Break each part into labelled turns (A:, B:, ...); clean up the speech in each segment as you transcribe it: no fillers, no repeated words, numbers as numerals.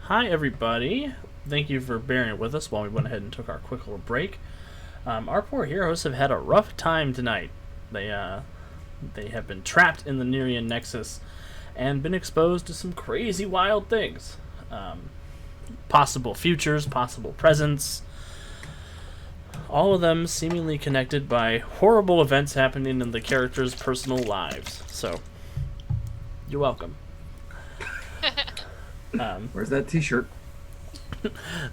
A: Hi, everybody. Thank you for bearing with us while we went ahead and took our quick little break. Our poor heroes have had a rough time tonight. They have been trapped in the Nerian Nexus and been exposed to some crazy, wild things. Possible futures, possible presents, all of them seemingly connected by horrible events happening in the characters' personal lives. So, you're welcome.
B: Where's that T-shirt?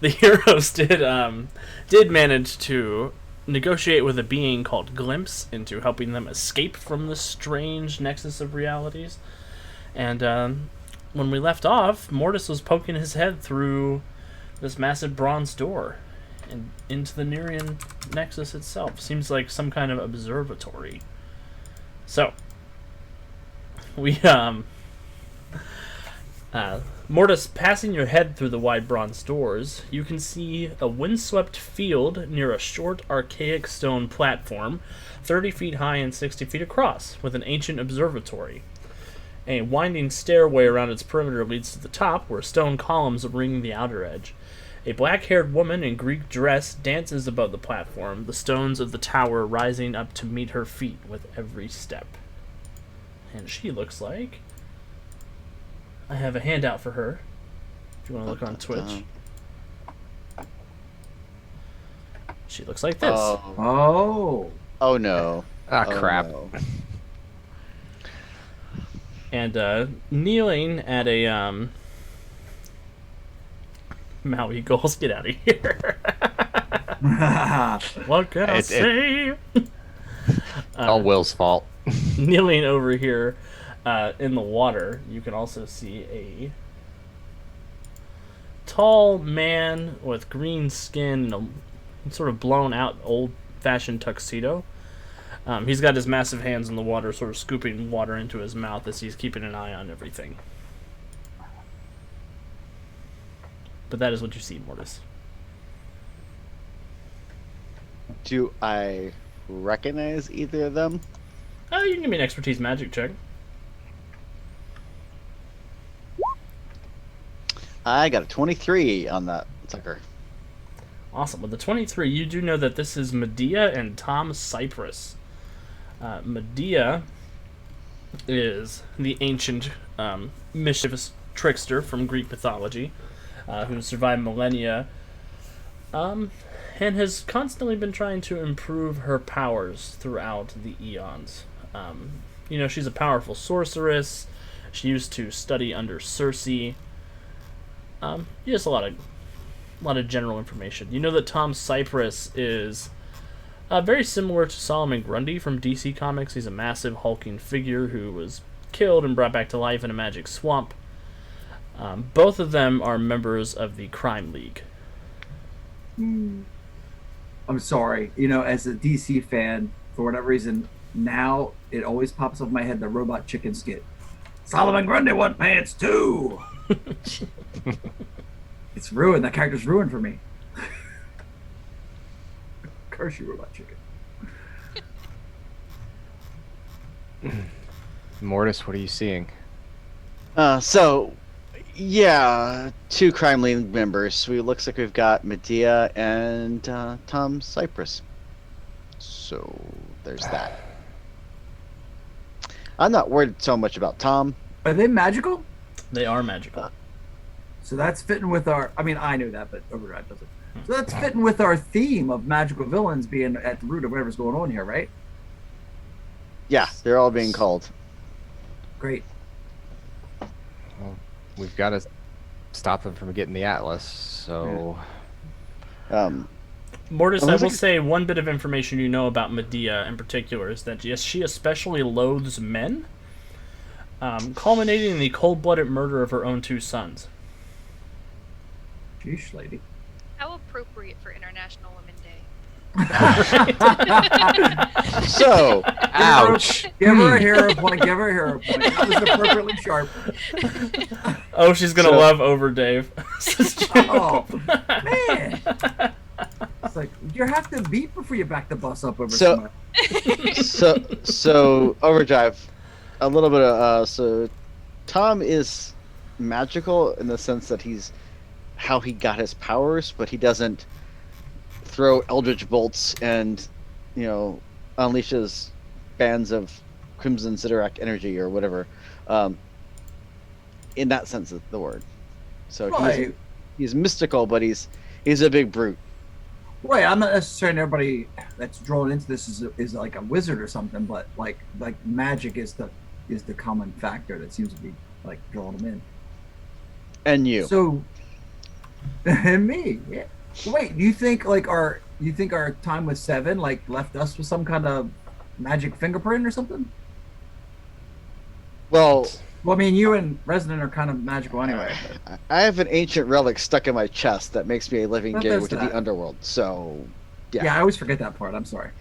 A: The heroes did manage to negotiate with a being called Glimpse into helping them escape from this strange nexus of realities. And when we left off, Mortis was poking his head through this massive bronze door and into the Nerian Nexus itself. Seems like some kind of observatory. So, we Mortis, passing your head through the wide bronze doors, you can see a windswept field near a short, archaic stone platform, 30 feet high and 60 feet across, with an ancient observatory. A winding stairway around its perimeter leads to the top, where stone columns ring the outer edge. A black-haired woman in Greek dress dances above the platform, the stones of the tower rising up to meet her feet with every step. And she looks like... I have a handout for her, if you want to look on Twitch. She looks like this.
B: Oh.
C: Oh no.
D: Ah, crap.
C: No.
A: And kneeling at a Maui goals, get out of here. What can I say?
D: All Will's fault.
A: Kneeling over here in the water, you can also see a tall man with green skin and a sort of blown out old-fashioned tuxedo. He's got his massive hands in the water, sort of scooping water into his mouth as he's keeping an eye on everything. But that is what you see, Mortis.
C: Do I recognize either of them?
A: You can give me an expertise magic check.
C: I got a 23 on that sucker.
A: Awesome. With the 23, you do know that this is Medea and Tom Cypress. Medea is the ancient mischievous trickster from Greek mythology who survived millennia and has constantly been trying to improve her powers throughout the eons. She's a powerful sorceress. She used to study under Circe. Just a lot of general information. You know that Tom Cypress is very similar to Solomon Grundy from DC Comics. He's a massive hulking figure who was killed and brought back to life in a magic swamp. Both of them are members of the Crime League.
B: I'm sorry. As a DC fan, for whatever reason, now it always pops up in my head the Robot Chicken skit. Solomon Grundy want pants too. It's ruined. That character's ruined for me. Curse you, Robot Chicken.
D: Mortis, what are you seeing?
C: Two Crime League members. Looks like we've got Medea and Tom Cypress. So there's that. I'm not worried so much about Tom.
B: Are they magical?
A: They are magical.
B: So that's fitting with our... I mean, I knew that, but Overdrive doesn't. So that's fitting with our theme of magical villains being at the root of whatever's going on here, right?
C: Yeah, they're all being called.
B: Great.
D: Well, we've got to stop them from getting the Atlas, so...
A: Mortis, I will say one bit of information you know about Medea in particular is that yes, she especially loathes men, culminating in the cold-blooded murder of her own two sons.
B: Sheesh, lady.
E: How appropriate for International Women's Day.
C: So,
D: ouch!
B: Give her a hero point. Give her a hero point. That was appropriately sharp.
A: Oh, she's gonna love Over Dave.
B: Oh, man. It's like, you have to beat before you back the bus up over someone.
C: So Overdrive, a little bit of so Tom is magical in the sense that he's how he got his powers, but he doesn't throw eldritch bolts and, unleashes bands of crimson sidorak energy or whatever, in that sense of the word. So
B: Right.
C: he's mystical, but he's a big brute.
B: Right, I'm not necessarily everybody that's drawn into this is like a wizard or something, but like magic is the common factor that seems to be like drawing them in.
C: And you.
B: So, and me, yeah. Wait, do you think our time with Seven like left us with some kind of magic fingerprint or something?
C: Well,
B: I mean, you and Resident are kind of magical anyway.
C: I have an ancient relic stuck in my chest that makes me a living
B: Well,
C: gateway
B: there's
C: to the
B: that.
C: underworld. So, yeah.
B: Yeah, I always forget that part. I'm sorry.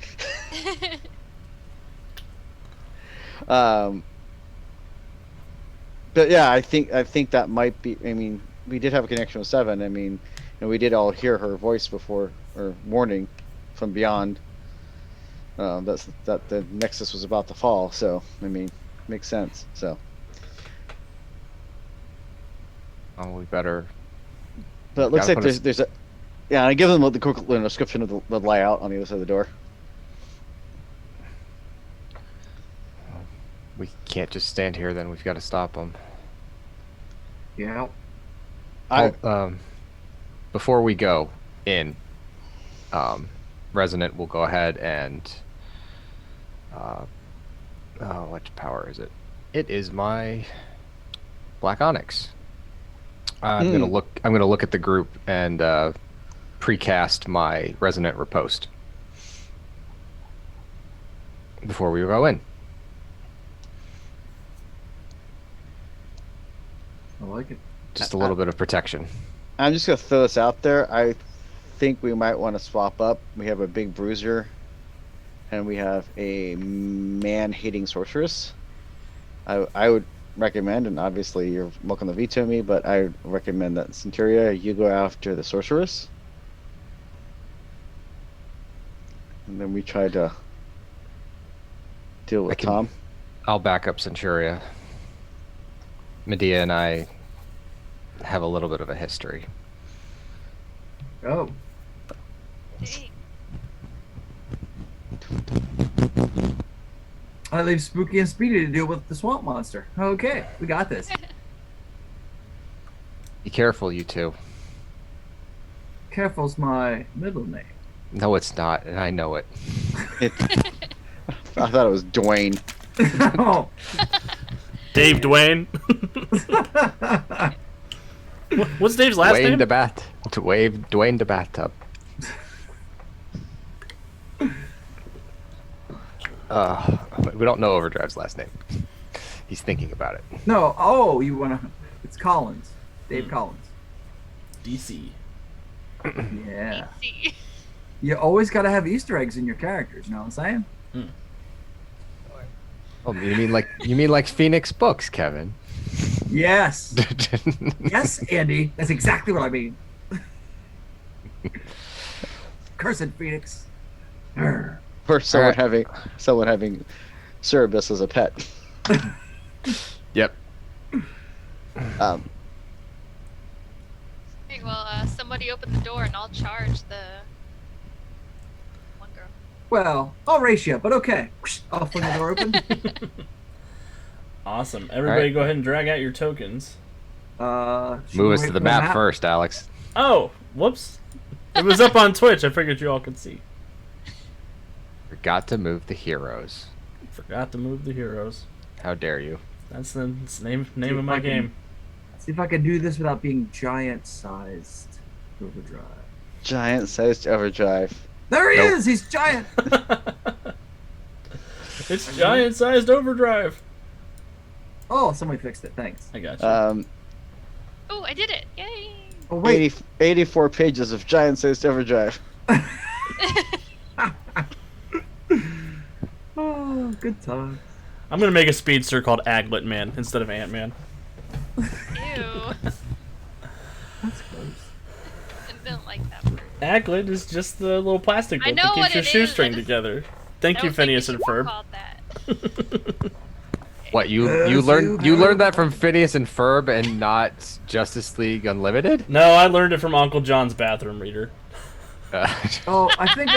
C: But yeah, I think that might be. I mean, we did have a connection with Seven. I mean, and we did all hear her voice before or warning from beyond. That the Nexus was about to fall. So, I mean, makes sense. So.
D: Oh, we better.
C: But it looks
D: Gotta
C: like
D: put
C: there's a. Yeah, I give them the quick description of the layout on the other side of the door.
D: We can't just stand here. Then we've got to stop them.
B: Yeah.
D: Before we go in, Resonant will go ahead and. What power is it? It is my Black Onyx. I'm gonna look at the group and precast my Resonant Riposte before we go in.
B: I like it.
D: Just a little bit of protection.
C: I'm just gonna throw this out there. I think we might want to swap up. We have a big bruiser, and we have a man-hating sorceress. I would recommend, and obviously you're welcome to veto me, but I would recommend that Centuria, you go after the sorceress, and then we try to deal with Tom.
D: I'll back up Centuria. Medea and I have a little bit of a history.
B: Oh.
E: Dang.
B: I leave Spooky and Speedy to deal with the swamp monster. Okay, we got this.
D: Be careful, you two.
B: Careful's my middle name.
D: No, it's not, and I know it.
C: I thought it was Dwayne.
B: Oh.
A: Dave Dwayne. What's Dave's last
D: Dwayne
A: name?
D: Dwayne the bathtub. We don't know Overdrive's last name. He's thinking about it.
B: No, oh, you wanna? It's Collins, Dave Collins.
A: DC.
B: Yeah,
E: See.
B: you always gotta have Easter eggs in your characters. You know what I'm saying?
D: Oh, you mean like Phoenix Books, Kevin?
B: Yes, yes, Andy. That's exactly what I mean. Cursed Phoenix. Arr.
C: Or someone
D: Alright.
C: having Cerebus as a pet.
D: Yep.
E: Okay, well, somebody open the door and I'll charge the one girl.
B: Well, I'll race you, but okay. I'll fling the door open.
A: Awesome. Everybody
D: Alright.
A: go ahead and drag out your tokens.
B: Should we
D: Move us
B: wait
D: to the
B: for
D: map first, Alex.
A: Oh, whoops. It was up on Twitch. I figured you all could see.
D: Forgot to move the heroes.
A: Forgot to move the heroes.
D: How dare you?
A: That's the name
B: Dude,
A: of my
B: fucking-
A: game.
B: See if I can do this without being giant-sized overdrive.
C: Giant-sized overdrive.
B: There he
D: Nope.
B: is. He's giant.
A: It's giant-sized overdrive.
B: Oh, somebody fixed it. Thanks.
A: I got you.
E: Oh, I did it! Yay!
B: Oh wait.
C: 84 pages of giant-sized overdrive.
B: Oh, good time.
A: I'm gonna make a speedster called Aglet Man instead of Ant Man.
E: Ew.
B: That's close.
E: I don't like that word.
A: Aglet is just the little plastic
E: I
A: book
E: know
A: that
E: what
A: keeps your
E: it is,
A: shoestring
E: I just-
A: together. Thank
E: I
A: you,
E: don't think
A: Phineas
E: it
A: and
E: should be
A: Ferb.
E: called that.
D: What you learned that from Phineas and Ferb and not Justice League Unlimited?
A: No, I learned it from Uncle John's bathroom reader.
B: Oh, I think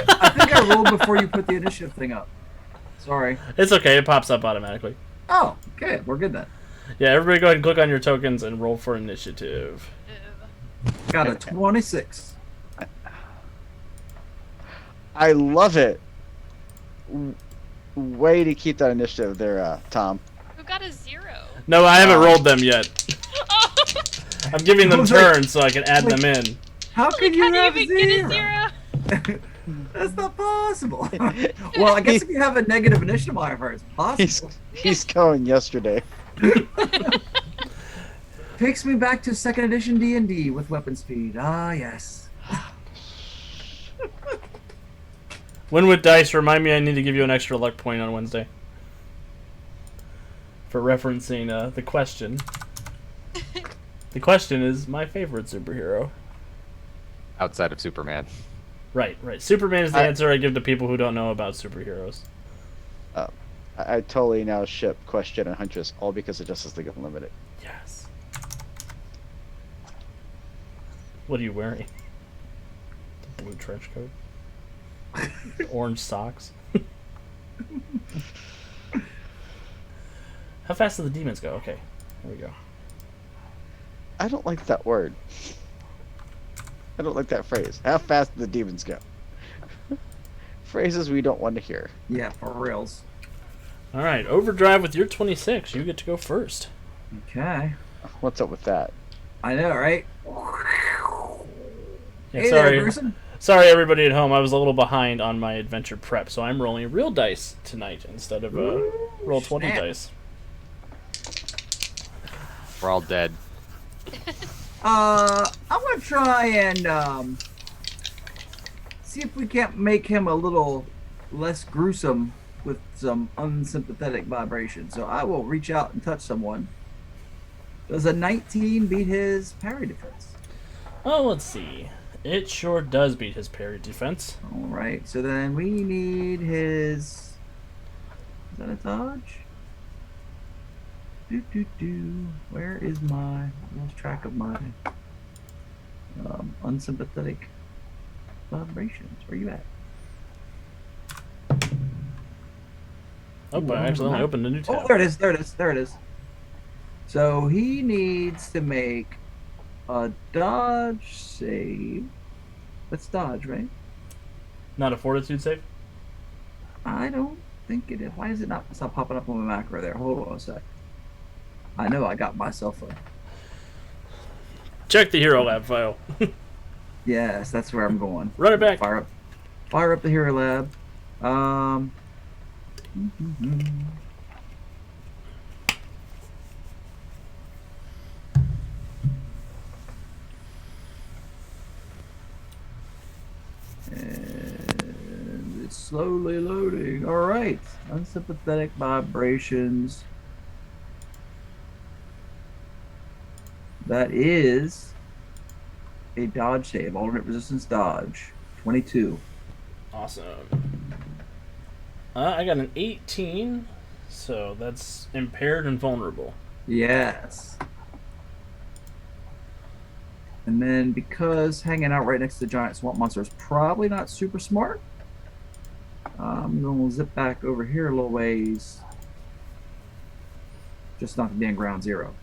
B: I rolled before you put the initiative thing up. Sorry.
A: It's okay. It pops up automatically.
B: Oh, okay. We're good then.
A: Yeah, everybody go ahead and click on your tokens and roll for initiative.
E: Ew.
B: Got a 26.
C: I love it. Way to keep that initiative there, Tom.
E: Who got a 0?
A: No, I haven't rolled them yet.
E: Oh,
A: I'm giving them
B: I was like-
A: turns so I can add them in.
B: How could you
E: how do you
B: have
E: even
B: zero?
E: get a 0?
B: That's not possible. Well, I guess if you have a negative initiative modifier, it's possible.
C: He's going yesterday.
B: Takes me back to second edition D&D with weapon speed. Ah, yes.
A: Win with dice. Remind me I need to give you an extra luck point on Wednesday. For referencing the question. The question is my favorite superhero.
D: Outside of Superman.
A: Right. Superman is the answer I give to people who don't know about superheroes.
C: I totally now ship Question and Huntress all because of Justice League Unlimited.
A: Yes. What are you wearing? The blue trench coat? The orange socks? How fast do the demons go? Okay, there we go.
C: I don't like that word. I don't like that phrase. How fast do the demons go? Phrases we don't want to hear.
B: Yeah, for reals.
A: Alright, Overdrive with your 26. You get to go first.
B: Okay.
C: What's up with that?
B: I know, right?
A: Yeah,
B: Hey
A: sorry.
B: there, person.
A: Sorry, everybody at home. I was a little behind on my adventure prep, so I'm rolling real dice tonight instead of roll 20
B: snap.
A: dice.
D: We're all dead.
B: I'm gonna try and see if we can't make him a little less gruesome with some unsympathetic vibration. So I will reach out and touch someone. Does a 19 beat his parry defense?
A: Oh, let's see. It sure does beat his parry defense.
B: All right. So then we need his. Is that a dodge? Where is my? I lost track of my unsympathetic vibrations. Where you at?
A: Oh, I actually only opened a new tab.
B: Oh, there it is. So he needs to make a dodge save. That's dodge, right?
A: Not a fortitude save?
B: I don't think it is. Why is it not? It's not popping up on my macro there. Hold on a sec. I know I got myself a.
A: Check the Hero Lab file.
B: Yes, that's where I'm going.
A: Run it back.
B: Fire up the Hero Lab. And it's slowly loading. All right, unsympathetic vibrations. That is a dodge save, alternate resistance dodge, 22.
A: Awesome. I got an 18, so that's impaired and vulnerable.
B: Yes. And then because hanging out right next to the giant swamp monster is probably not super smart, I'm going to zip back over here a little ways. Just not to be in ground zero.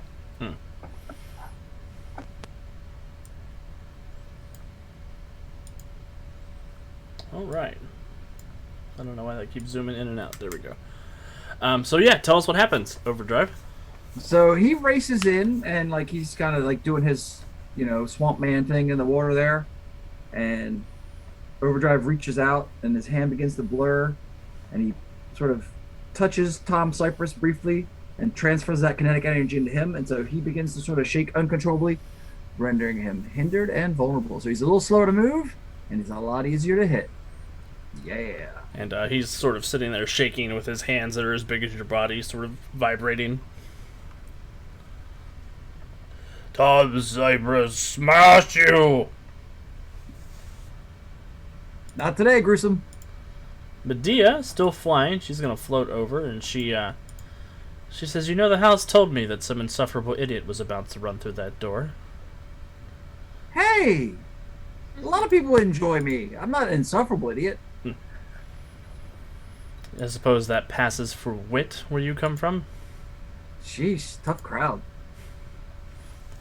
A: All right. I don't know why that keeps zooming in and out. There we go. So yeah, tell us what happens, Overdrive.
B: So he races in and like he's kind of like doing his, swamp man thing in the water there. And Overdrive reaches out and his hand begins to blur and he sort of touches Tom Cypress briefly and transfers that kinetic energy into him. And so he begins to sort of shake uncontrollably, rendering him hindered and vulnerable. So he's a little slower to move and he's a lot easier to hit. Yeah.
A: And he's sort of sitting there shaking with his hands that are as big as your body, sort of vibrating. Tom Cypress, smash you!
B: Not today, gruesome.
A: Medea, still flying, she's going to float over, and she She says, "You know, the house told me that some insufferable idiot was about to run through that door."
B: Hey, a lot of people enjoy me. I'm not an insufferable idiot.
A: I suppose that passes for wit where you come from?
B: Sheesh, tough crowd.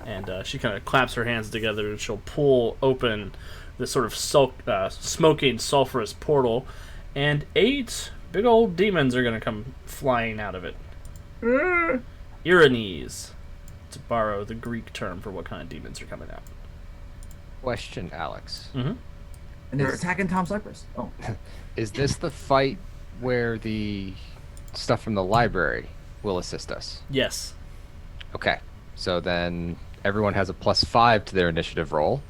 A: And she kind of claps her hands together and she'll pull open this sort of smoking, sulfurous portal, and 8 big old demons are going to come flying out of it. Iranes, to borrow the Greek term for what kind of demons are coming out.
D: Question, Alex.
A: Mm-hmm.
B: And they're attacking Tom Cypress. Oh.
D: Is this the fight where the stuff from the library will assist us?
A: Yes.
D: Okay. So then everyone has a +5 to their initiative roll,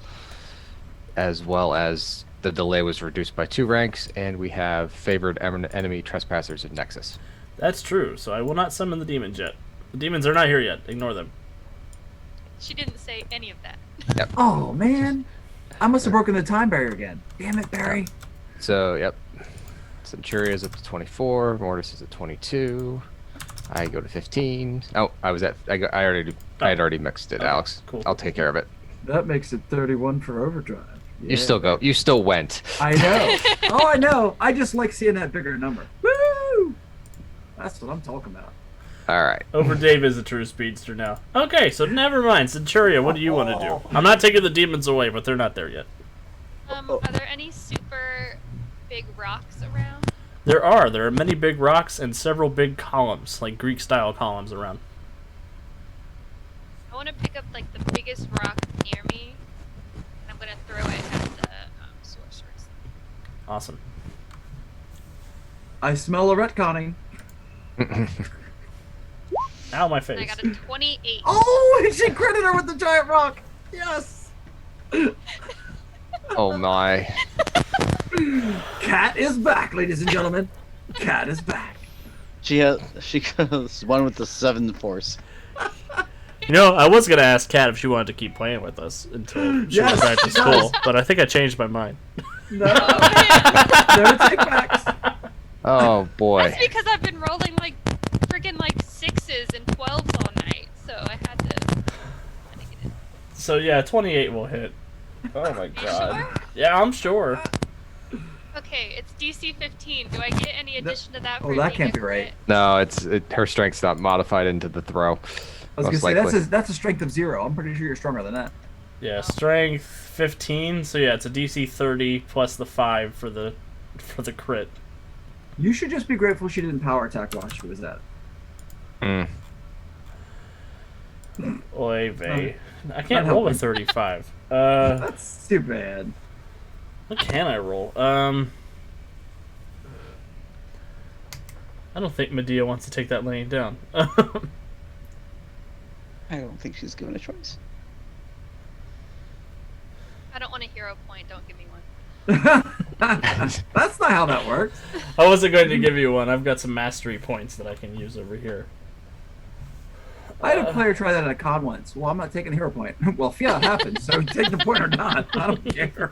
D: as well as the delay was reduced by 2 ranks, and we have favored enemy trespassers in Nexus.
A: That's true, so I will not summon the demons yet. The demons are not here yet. Ignore them.
E: She didn't say any of that.
B: Oh, man. I must have broken the time barrier again. Damn it, Barry.
D: So, yep. Centuria's up to 24. Mortis is at 22. I go to 15. Oh, I had already mixed it,
A: Okay,
D: Alex.
A: cool.
D: I'll take care of it.
B: That makes it 31 for overdrive. Yeah.
D: You still went.
B: I know. Oh, I know. I just like seeing that bigger number. Woo! That's what I'm talking about.
D: All right.
A: Over Dave is a true speedster now. Okay, so never mind. Centuria, what do you want to do? I'm not taking the demons away, but they're not there yet.
E: Are there any super big rocks around?
A: There are many big rocks and several big columns, like Greek-style columns around.
E: I want to pick up like the biggest rock near me, and I'm gonna throw it at the sorceress.
A: Awesome.
B: I smell a retconning.
A: Ow, my
E: And
A: face.
E: I got a 28.
B: Oh, and she critted her with the giant rock. Yes.
D: Oh my.
B: Cat is back, ladies and gentlemen. Cat is back.
C: She goes one with the 7 force.
A: You know, I was going to ask Kat if she wanted to keep playing with us until she went back to school, but I think I changed my mind.
B: No. No take backs.
D: Oh boy.
E: That's because I've been rolling like freaking like 6s and 12s all night, so I had to get it.
A: So yeah, 28 will hit. Oh my
E: You
A: god.
E: sure?
A: Yeah, I'm sure.
E: Okay, it's DC 15. Do I get any addition to that? For
B: that
E: being
B: can't be
E: a
B: right.
E: crit?
D: No, her strength's not modified into the throw.
B: I was
D: Most
B: gonna say
D: likely.
B: that's a strength of 0. I'm pretty sure you're stronger than that.
A: Yeah, strength 15, so yeah, it's a DC 30 plus the 5 for the crit.
B: You should just be grateful she didn't power attack while she was at.
D: Mm.
A: Oy vey. I can't
B: Not
A: roll a
B: helping.
A: 35.
B: That's too bad.
A: What can I roll? I don't think Medea wants to take that laying down.
C: I don't think she's given a choice.
E: I don't want a hero point. Don't give me one.
B: That's not how that works.
A: I wasn't going to give you one. I've got some mastery points that I can use over here.
B: I had a player try that at a con once. Well, I'm not taking a hero point. Well, yeah, it happens. So take the point or not. I don't care.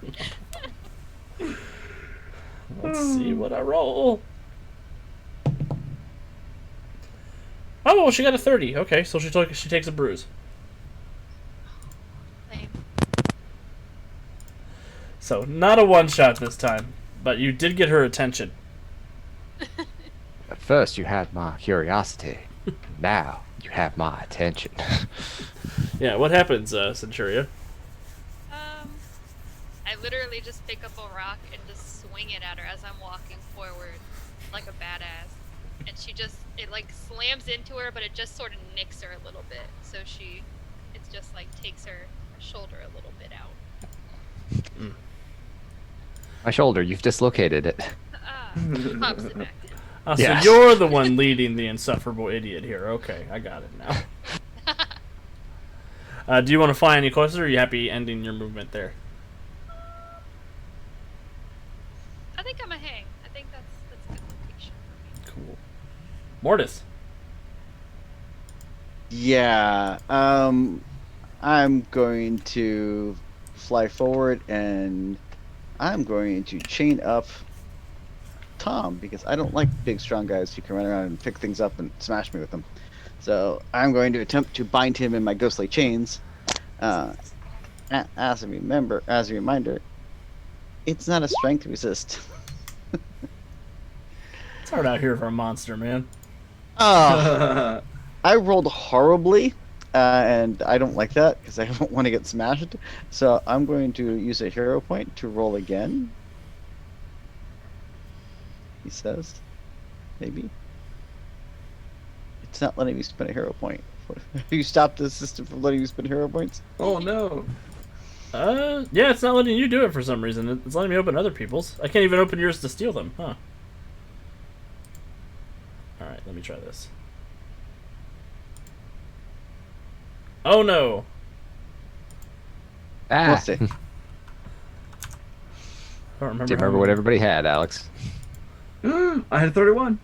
A: Let's see what I roll. Oh, well, she got a 30. Okay, so she takes a bruise.
E: Lame.
A: So, not a one-shot this time, but you did get her attention.
D: At first you had my curiosity. Now you have my attention.
A: Yeah, what happens, Centuria?
E: I literally just pick up a rock and just swing it at her as I'm walking forward, like a badass. And it like slams into her, but it just sort of nicks her a little bit. So it just like takes her shoulder a little bit out.
D: My shoulder, you've dislocated it.
E: Pops it back in.
A: Oh,
D: Yes.
A: So you're the one leading the insufferable idiot here. Okay, I got it now. Do you want to fly any closer, or are you happy ending your movement there?
E: I think I'm a hang. I think that's a good location for me.
A: Cool. Mortis.
C: Yeah. I'm going to fly forward and I'm going to chain up Tom because I don't like big strong guys who can run around and pick things up and smash me with them. So I'm going to attempt to bind him in my ghostly chains. As a reminder, it's not a strength resist.
A: It's hard out here for a monster, man.
C: Oh, I rolled horribly, and I don't like that because I don't want to get smashed. So I'm going to use a hero point to roll again. He says, maybe. It's not letting me spend a hero point. Have you stopped the system from letting you spend hero points?
B: Oh no.
A: Yeah, it's not letting you do it for some reason. It's letting me open other people's. I can't even open yours to steal them, huh? Alright, let me try this. Oh no!
D: Ah,
C: We'll see.
A: I don't remember.
D: do you remember what everybody had, Alex?
B: I had 31.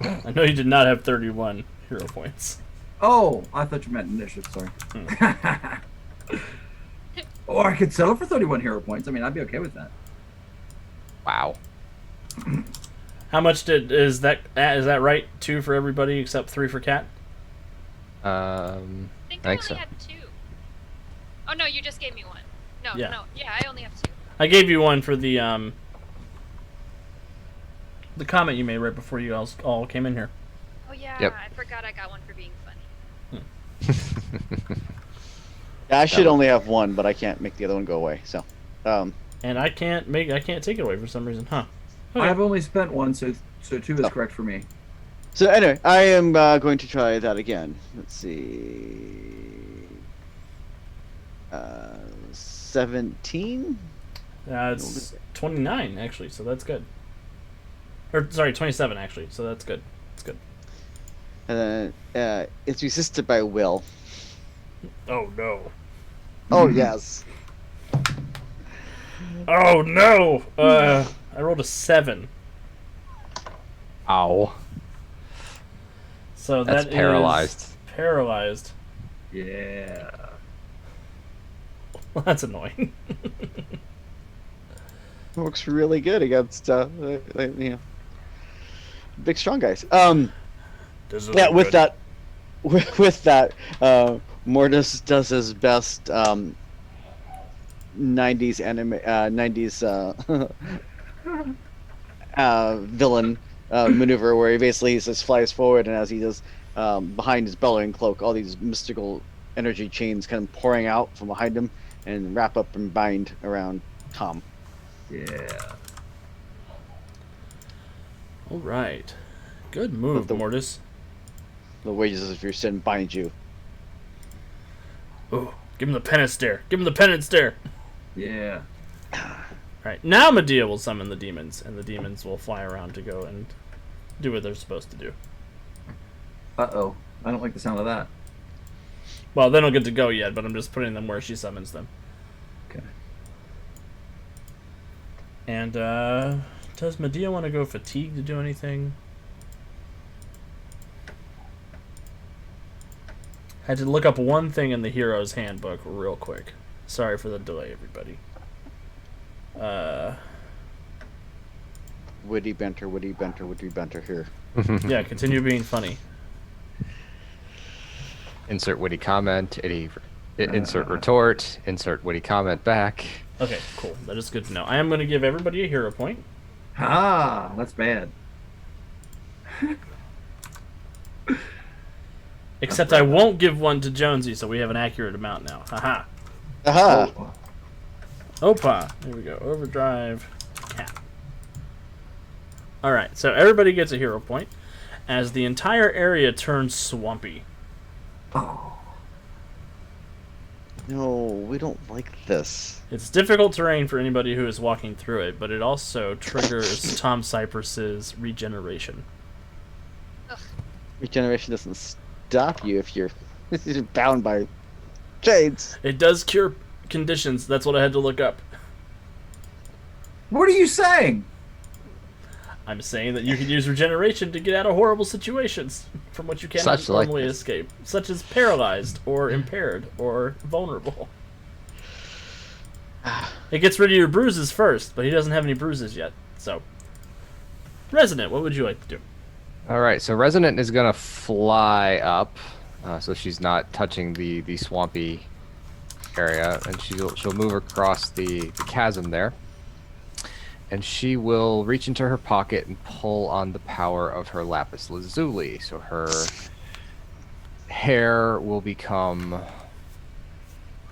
A: I know you did not have 31 hero points.
B: Oh, I thought you meant initiative. Sorry. Or I could settle for 31 hero points. I mean, I'd be okay with that.
D: Wow.
A: How much is that right? 2 for everybody except 3 for Cat?
E: I think I only
D: so.
E: had 2. Oh no, you just gave me 1. No,
A: Yeah.
E: no, yeah, I only have 2.
A: I gave you one for the comment you made right before you all came in here.
E: Oh yeah,
D: Yep.
E: I forgot I got one for being funny.
C: Yeah, I should only have one, but I can't make the other one go away. So,
A: And I can't take it away for some reason, huh? Okay.
B: I've only spent 1, so 2 is correct for me.
C: so anyway, I am going to try that again. Let's see. 17.
A: It's 29 actually, so that's good. Or sorry, 27 actually, so that's good. It's good.
C: And then it's resisted by will.
A: Oh no.
C: Oh yes.
A: Oh no. I rolled a 7.
D: Ow.
A: So
D: That's
A: that is
D: paralyzed.
A: Paralyzed.
B: Yeah.
A: Well, that's annoying.
C: Works really good against big strong guys. Yeah, with that, with that, Mortis does his best 90s anime, 90s villain maneuver where he basically just flies forward, and as he does, behind his bellowing cloak, all these mystical energy chains kind of pouring out from behind him and wrap up and bind around Tom.
B: Yeah.
A: All right. Good move, Mortis.
C: The wages of your sin bind you.
A: Oh, give him the penance stare. Give him the penance stare.
B: Yeah.
A: Alright, now Medea will summon the demons, and the demons will fly around to go and do what they're supposed to do.
B: Uh-oh. I don't like the sound of that.
A: Well, they don't get to go yet, but I'm just putting them where she summons them.
B: Okay.
A: And, does Medea want to go fatigue to do anything? I had to look up one thing in the hero's handbook real quick. Sorry for the delay, everybody.
C: Witty banter, witty banter, witty banter here.
A: Yeah, continue being funny.
D: Insert witty comment, insert retort, insert witty comment back.
A: Okay, cool. That is good to know. I am going to give everybody a hero point.
B: Ah, that's bad.
A: Except I won't give one to Jonesy, so we have an accurate amount now. Haha.
C: Aha!
B: Oh.
A: Opa. There we go. Overdrive. Cat. Alright, so everybody gets a hero point as the entire area turns swampy.
B: Oh.
C: No, we don't like this.
A: It's difficult terrain for anybody who is walking through it, but it also triggers Tom Cypress's regeneration.
C: Regeneration doesn't stop you if you're bound by chains.
A: It does cure conditions. That's what I had to look up.
B: What are you saying?
A: I'm saying that you can use regeneration to get out of horrible situations from which you cannot
D: Such like
A: normally
D: this.
A: escape, such as paralyzed or impaired or vulnerable. It gets rid of your bruises first, but he doesn't have any bruises yet. So, Resident, what would you like to do?
D: All right, so Resonant is gonna fly up, so she's not touching the swampy area, and she'll move across the chasm there, and she will reach into her pocket and pull on the power of her lapis lazuli. So her hair will become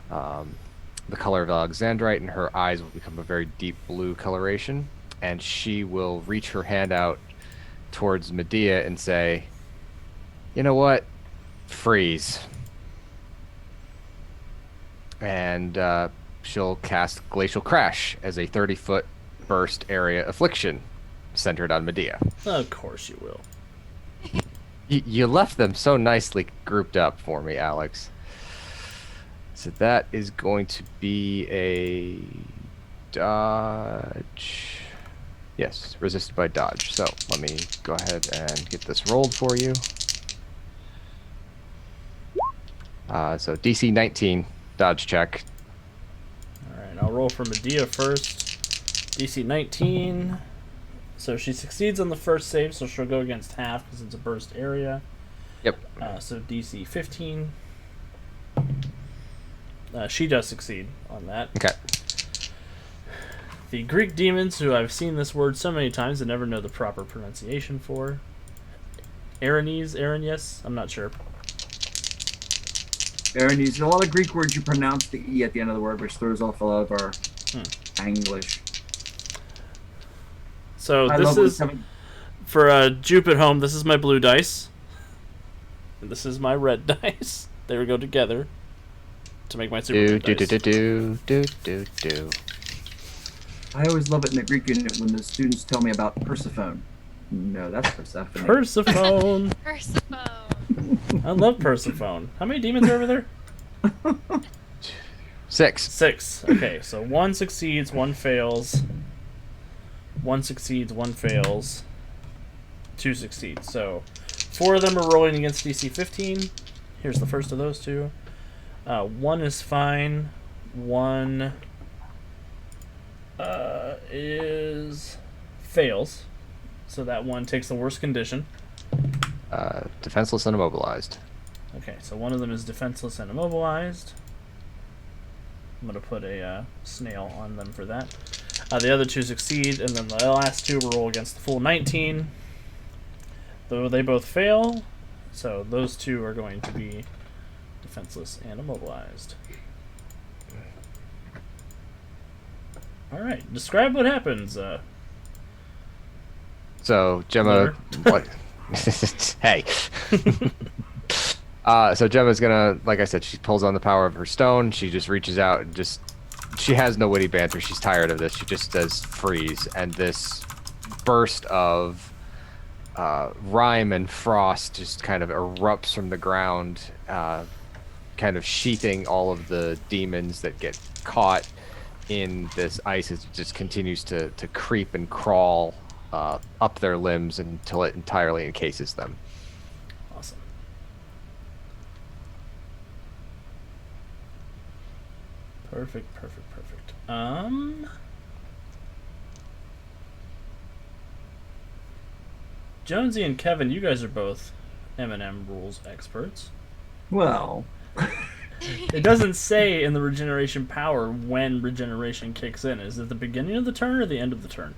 D: the color of Alexandrite, and her eyes will become a very deep blue coloration. And she will reach her hand out towards Medea and say, "You know what? Freeze." And she'll cast Glacial Crash as a 30-foot burst area affliction centered on Medea.
A: Of course you will.
D: You left them so nicely grouped up for me, Alex. So that is going to be a dodge. Yes, resisted by dodge. So let me go ahead and get this rolled for you. So DC 19 dodge check.
A: Alright, I'll roll for Medea first. DC 19. So she succeeds on the first save, so she'll go against half because it's a burst area.
D: Yep.
A: So DC 15. She does succeed on that.
D: Okay.
A: The Greek demons, who I've seen this word so many times and never know the proper pronunciation for. Aranies, I'm not sure.
B: There's a lot of Greek words you pronounce the E at the end of the word, which throws off a lot of our English.
A: So this is, for Jupe at home, this is my blue dice. And this is my red dice. They would go together to make my super blue dice.
B: I always love it in the Greek unit when the students tell me about Persephone. No, that's Persephone.
A: Persephone.
E: Persephone.
A: I love Persephone. How many demons are over there?
D: 6.
A: 6. Okay, so 1 succeeds, 1 fails. 1 succeeds, 1 fails. 2 succeeds. So 4 of them are rolling against DC 15. Here's the first of those 2. 1 is fine. 1 is fails. So that one takes the worst condition.
D: Defenseless and immobilized.
A: Okay, so one of them is defenseless and immobilized. I'm going to put a snail on them for that. The other 2 succeed, and then the last 2 will roll against the full 19. Though they both fail, so those 2 are going to be defenseless and immobilized. Alright, describe what happens.
D: So Gemma, what? Hey. So Gemma's gonna, like I said, she pulls on the power of her stone. She just reaches out and she has no witty banter. She's tired of this. She just does freeze, and this burst of rime and frost just kind of erupts from the ground, kind of sheathing all of the demons that get caught in this ice as it just continues to creep and crawl up their limbs until it entirely encases them.
A: Awesome. Perfect. Jonesy and Kevin, you guys are both M&M rules experts.
B: Well,
A: It doesn't say in the regeneration power when regeneration kicks in. Is it the beginning of the turn or the end of the turn?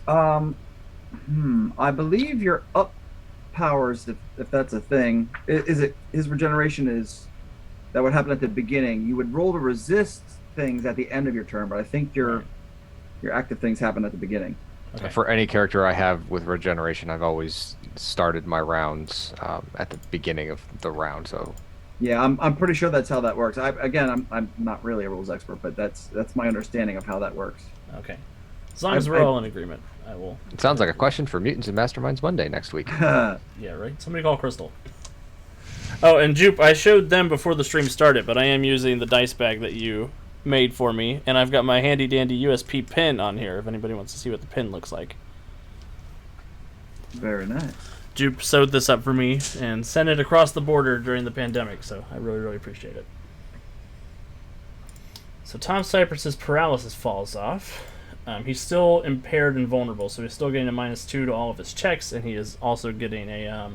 B: I believe your up powers, if that's a thing, is it his regeneration is that would happen at the beginning. You would roll to resist things at the end of your turn, but I think your active things happen at the beginning.
A: Okay.
D: For any character I have with regeneration, I've always started my rounds at the beginning of the round. So
B: yeah, I'm pretty sure that's how that works. I'm not really a rules expert, but that's my understanding of how that works.
A: Okay. As long as we're all in agreement, I will.
D: it sounds like a question for Mutants and Masterminds Monday next week.
A: Yeah, right? Somebody call Crystal. Oh, and Jupe, I showed them before the stream started, but I am using the dice bag that you made for me, and I've got my handy-dandy USP pin on here if anybody wants to see what the pin looks like.
B: Very nice.
A: Jupe sewed this up for me and sent it across the border during the pandemic, so I really, really appreciate it. So Tom Cypress's paralysis falls off. He's still impaired and vulnerable, so he's still getting a -2 to all of his checks, and he is also getting a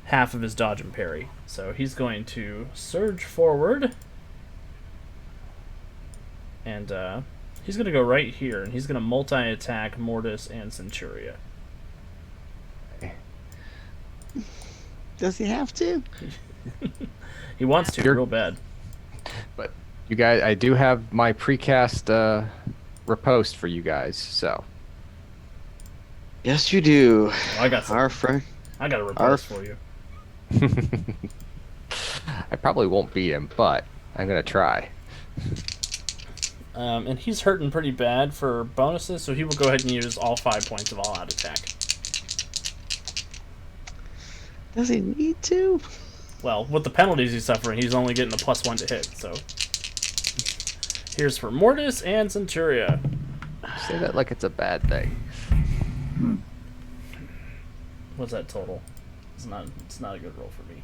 A: half of his dodge and parry. So he's going to surge forward, and he's going to go right here, and he's going to multi-attack Mortis and Centuria.
C: Does he have to?
A: He wants to real bad.
D: But you guys, I do have my precast riposte for you guys, so.
C: Yes, you do.
A: Well, I got some.
C: Our friend.
A: I got a riposte for you.
D: I probably won't beat him, but I'm gonna try.
A: And he's hurting pretty bad for bonuses, so he will go ahead and use all 5 points of all-out attack.
C: Does he need to?
A: Well, with the penalties he's suffering, he's only getting a +1 to hit, so. Here's for Mortis and Centuria.
D: Say that like it's a bad thing.
A: What's that total? It's not a good roll for me.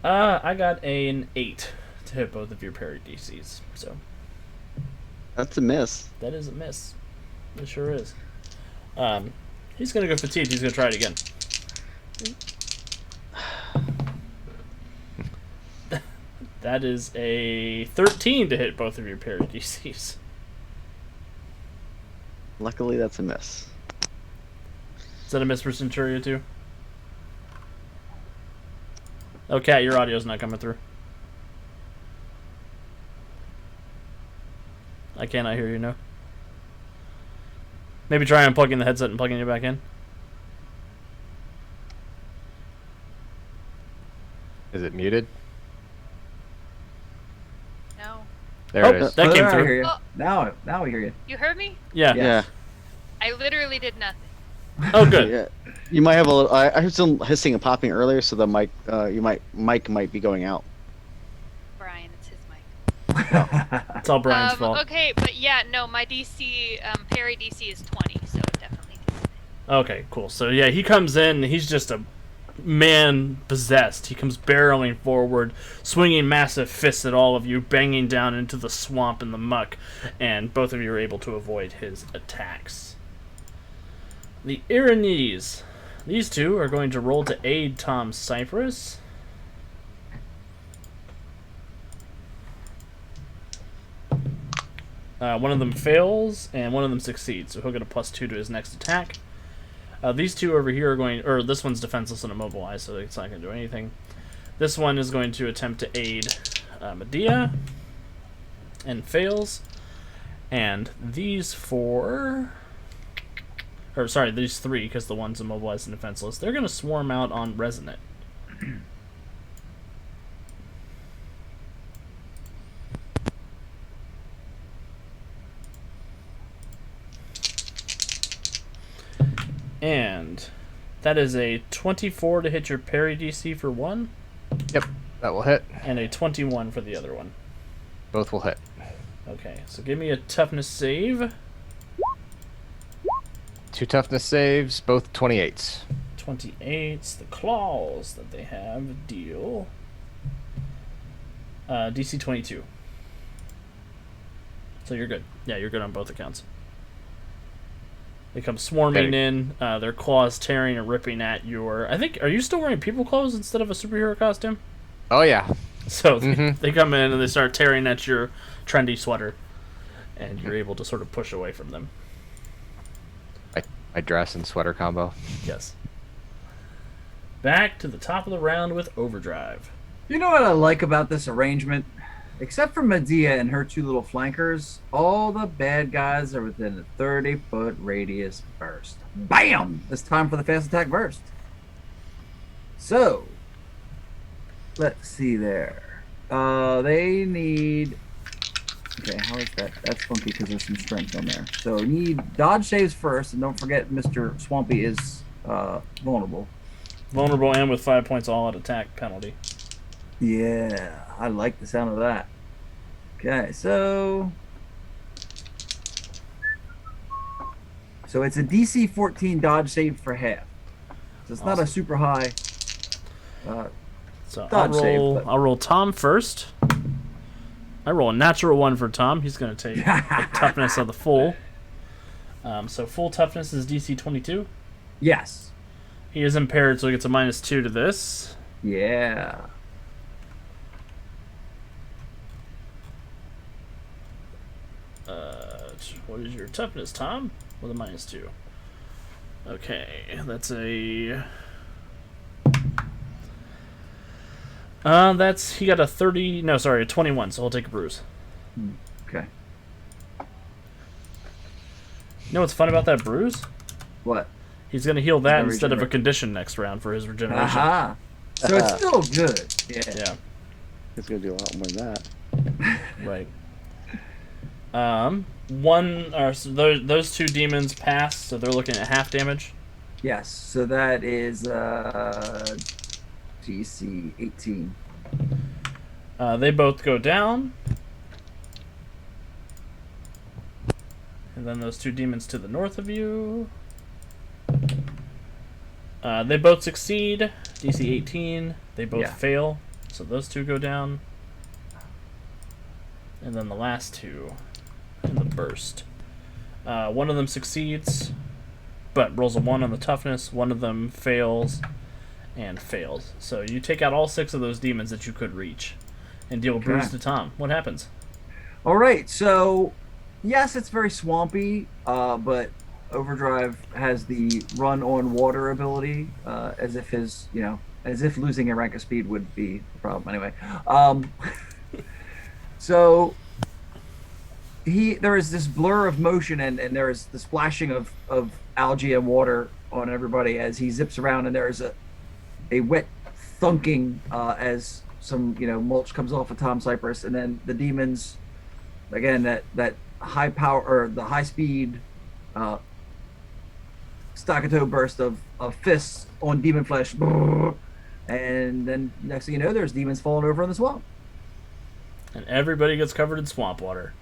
A: I got an 8 to hit both of your parry DCs, so.
C: That's a miss.
A: That is a miss. It sure is. He's gonna go fatigued. He's gonna try it again. That is a 13 to hit both of your parry DCs.
C: Luckily, that's a miss.
A: Is that a miss for Centuria too? Oh, Kat, your audio's not coming through. I cannot hear you, no. Maybe try unplugging the headset and plugging it back in.
D: Is it muted?
E: No.
D: There it is.
A: That came
B: I
A: through.
B: hear you.
E: Oh.
B: Now we hear you.
E: You heard me?
A: Yeah.
C: Yeah.
E: I literally did nothing.
A: Oh, good.
C: Yeah. You might have a little. I heard some hissing and popping earlier, so the mic, mic might be going out.
E: Brian, it's his mic.
A: It's all Brian's fault.
E: Okay, but yeah, no, my DC, parry DC is 20, so it definitely did.
A: Okay, cool. So yeah, he comes in. He's just a man possessed. He comes barreling forward, swinging massive fists at all of you, banging down into the swamp and the muck, and both of you are able to avoid his attacks. The Iranese. These two are going to roll to aid Tom Cypress. One of them fails, and one of them succeeds, so he'll get a +2 to his next attack. These two over here are going, or this one's defenseless and immobilized, so it's not going to do anything. This one is going to attempt to aid Medea, and fails. And these four, or sorry, these three, because the one's immobilized and defenseless, they're going to swarm out on Resonant. And that is a 24 to hit your parry DC for one,
D: Yep, that will hit.
A: and a 21 for the other one.
D: Both will hit.
A: Okay, so give me a toughness save.
D: 2 toughness saves, both 28s.
A: 28s. The claws that they have deal DC 22. So you're good. Yeah, you're good on both accounts. They come swarming in, their claws tearing and ripping at your... I think... Are you still wearing people clothes instead of a superhero costume?
D: Oh, yeah.
A: So they come in and they start tearing at your trendy sweater. And you're able to sort of push away from them.
D: My dress and sweater combo.
A: Yes. Back to the top of the round with Overdrive.
B: You know what I like about this arrangement? Except for Medea and her two little flankers, all the bad guys are within a 30-foot radius burst. Bam! It's time for the fast attack burst. So, let's see there. They need... Okay, how is that? That's funky because there's some strength on there. So, need dodge saves first, and don't forget Mr. Swampy is vulnerable.
A: Vulnerable and with 5 points all out attack penalty.
B: Yeah, I like the sound of that. Okay, so it's a DC 14 dodge save for half. So it's not a super high.
A: So
B: Dodge save, but-
A: I'll roll Tom first. I roll a natural 1 for Tom. He's going to take a toughness of the full. So full toughness is DC 22.
B: Yes.
A: He is impaired, so he gets a -2 to this.
B: Yeah.
A: What is your toughness, Tom? With a -2. Okay, that's a. He got a 30. No, sorry, a 21. So he'll take a bruise.
B: Okay.
A: You know what's fun about that bruise?
B: What?
A: He's gonna heal that
B: gonna
A: instead of a
B: regenerate.
A: condition next round for his regeneration.
B: Aha. So it's still good. Yeah.
A: Yeah,
C: It's gonna do a lot more than that.
A: right. So those two demons pass, so they're looking at half damage.
B: Yes. So that is DC 18.
A: They both go down. And then those two demons to the north of you. They both succeed. DC 18. They both fail. So those two go down. And then the last two in the burst. One of them succeeds, but rolls a 1 on the toughness. One of them fails and fails. So you take out all 6 of those demons that you could reach and deal
B: Okay.
A: bruise to Tom. What happens?
B: All right. So, yes, it's very swampy, but Overdrive has the run on water ability, as if as if losing a rank of speed would be the problem. Anyway, so there is this blur of motion, and there is the splashing of algae and water on everybody as he zips around, and there is a wet thunking as some mulch comes off of Tom Cypress, and then the demons again that high power or the high speed staccato burst of fists on demon flesh, and then next thing you know, there's demons falling over in the swamp.
A: And everybody gets covered in swamp water.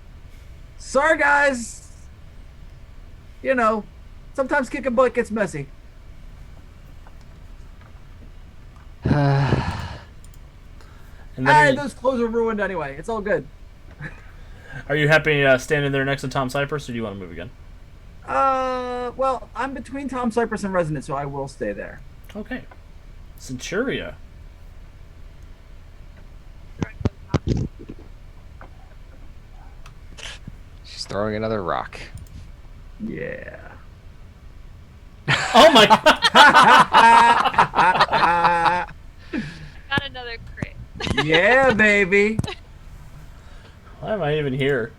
B: Sorry guys, sometimes kicking butt gets messy.
A: And then
B: Those clothes are ruined anyway. It's all good.
A: are you happy standing there next to Tom Cypress, or do you want to move again?
B: Well, I'm between Tom Cypress and Resonant, so I will stay there.
A: Okay. Centuria.
D: She's throwing another rock.
B: Yeah.
A: Oh my god!
E: Got another crit.
B: Yeah, baby.
A: Why am I even here?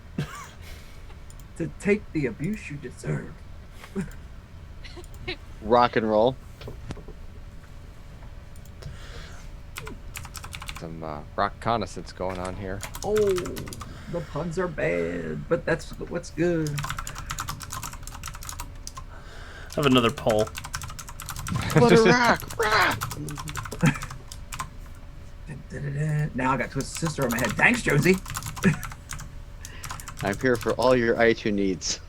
B: To take the abuse you deserve.
C: Rock and roll.
D: Some rock reconnaissance going on here.
B: Oh, the puns are bad, but that's what's good.
A: I have another poll.
C: What a rock! Rock!
B: Now I got Twisted Sister on my head. Thanks, Josie.
C: I'm here for all your iTunes needs.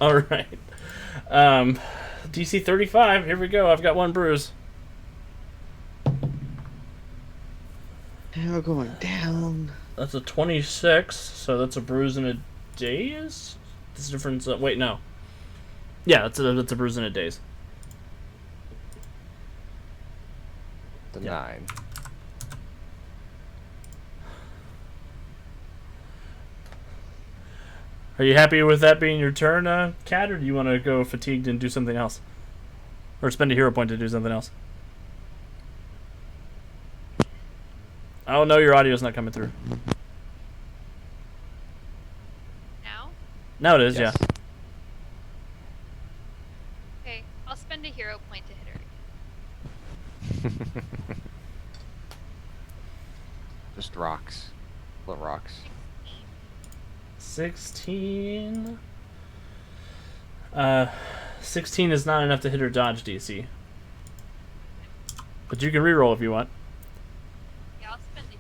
A: All right. DC 35. Here we go. I've got one bruise.
C: And we're going down.
A: That's a 26. So that's a bruise in a days. This difference. Wait, no. Yeah, that's a bruise in a days.
D: The
A: Yeah.
D: 9.
A: Are you happy with that being your turn, Kat, or do you want to go fatigued and do something else? Or spend a hero point to do something else? Oh no, your audio's not coming through.
E: Now?
A: Now it is,
D: Yes.
A: yeah.
E: Okay, I'll spend a hero point to hit her.
D: Just rocks. Little rocks.
A: 16. 16 is not enough to hit her dodge DC. But you can reroll if you want.
E: Yeah, I'll spend a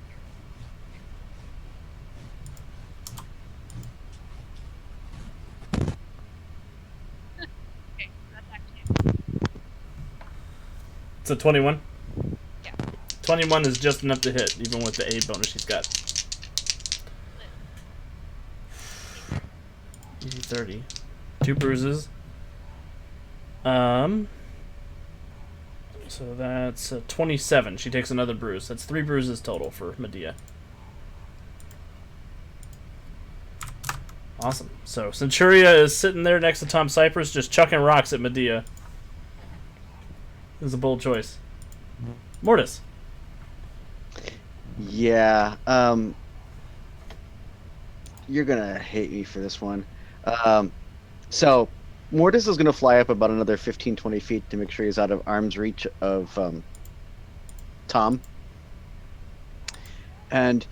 E: hero. Okay, that's actually.
A: It's a 21.
E: Yeah.
A: 21 is just enough to hit, even with the A bonus she's got. 30. 2 bruises. So that's 27. She takes another bruise. That's 3 bruises total for Medea. Awesome. So Centuria is sitting there next to Tom Cypress, just chucking rocks at Medea. This is a bold choice. Mortis.
C: Yeah. You're gonna hate me for this one. So Mortis is gonna fly up about another 15, 20 feet to make sure he's out of arm's reach of Tom. And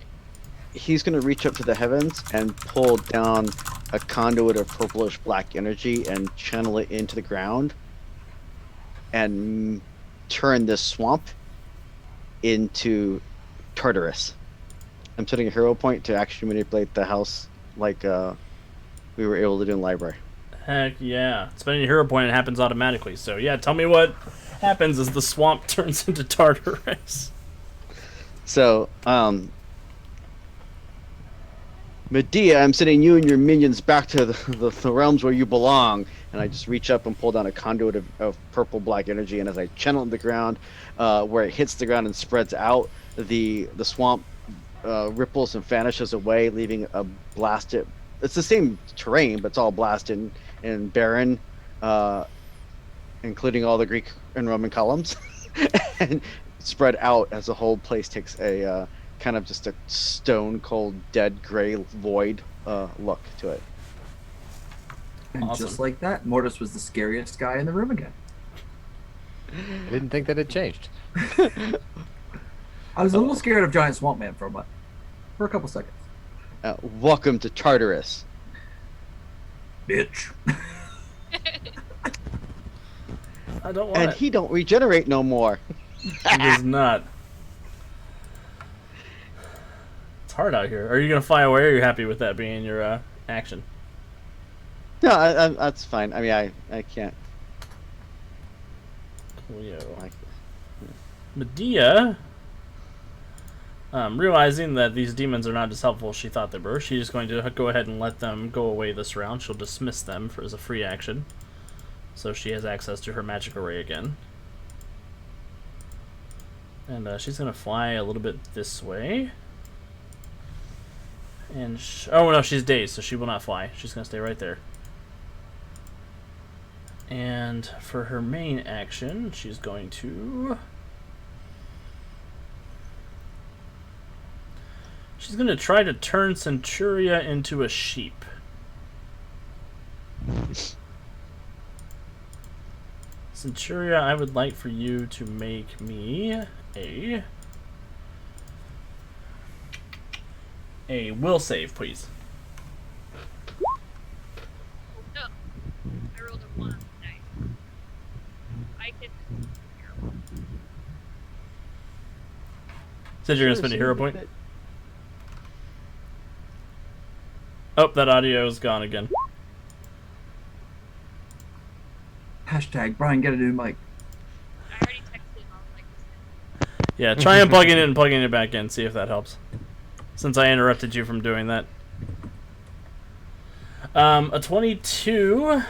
C: he's going to reach up to the heavens and pull down a conduit of purplish black energy and channel it into the ground and turn this swamp into Tartarus. I'm setting a hero point to actually manipulate the house like we were able to do in library.
A: Heck yeah. Spending your hero point, it happens automatically. So yeah, tell me what happens as the swamp turns into Tartarus.
C: So, Medea, I'm sending you and your minions back to the realms where you belong. And I just reach up and pull down a conduit of purple black energy. And as I channel it in the ground, where it hits the ground and spreads out, the swamp ripples and vanishes away, leaving a blasted. It's the same terrain, but it's all blasted and barren, including all the Greek and Roman columns, and spread out as the whole place takes a kind of just a stone cold dead gray void look to it.
B: And
A: Awesome.
B: just like that, Mortis was the scariest guy in the room again.
D: I didn't think that had changed.
B: I was a little scared of Giant Swamp Man for a couple seconds.
C: Welcome to Tartarus.
B: Bitch.
A: I don't want
C: And
A: it.
C: he don't regenerate no more.
A: He does not. It's hard out here. Are you gonna fly away, or are you happy with that being your action?
C: No, that's fine. I mean, I can't.
A: Coolio. Medea, realizing that these demons are not as helpful as she thought they were, she's going to go ahead and let them go away this round. She'll dismiss them as a free action, so she has access to her magic array again. And she's going to fly a little bit this way. And oh no, she's dazed, so she will not fly. She's going to stay right there. And for her main action, she's going to... She's going to try to turn Centuria into a sheep. Centuria, I would like for you to make me a will save, please.
E: No. I rolled a 1. Nice. I can.
A: Said you're going to spend a hero point? Oh, that audio is gone again.
B: Hashtag Brian, get a new mic.
E: I already texted him. I was like,
A: Yeah, try unplugging it and plugging it back in, see if that helps. Since I interrupted you from doing that. A 22.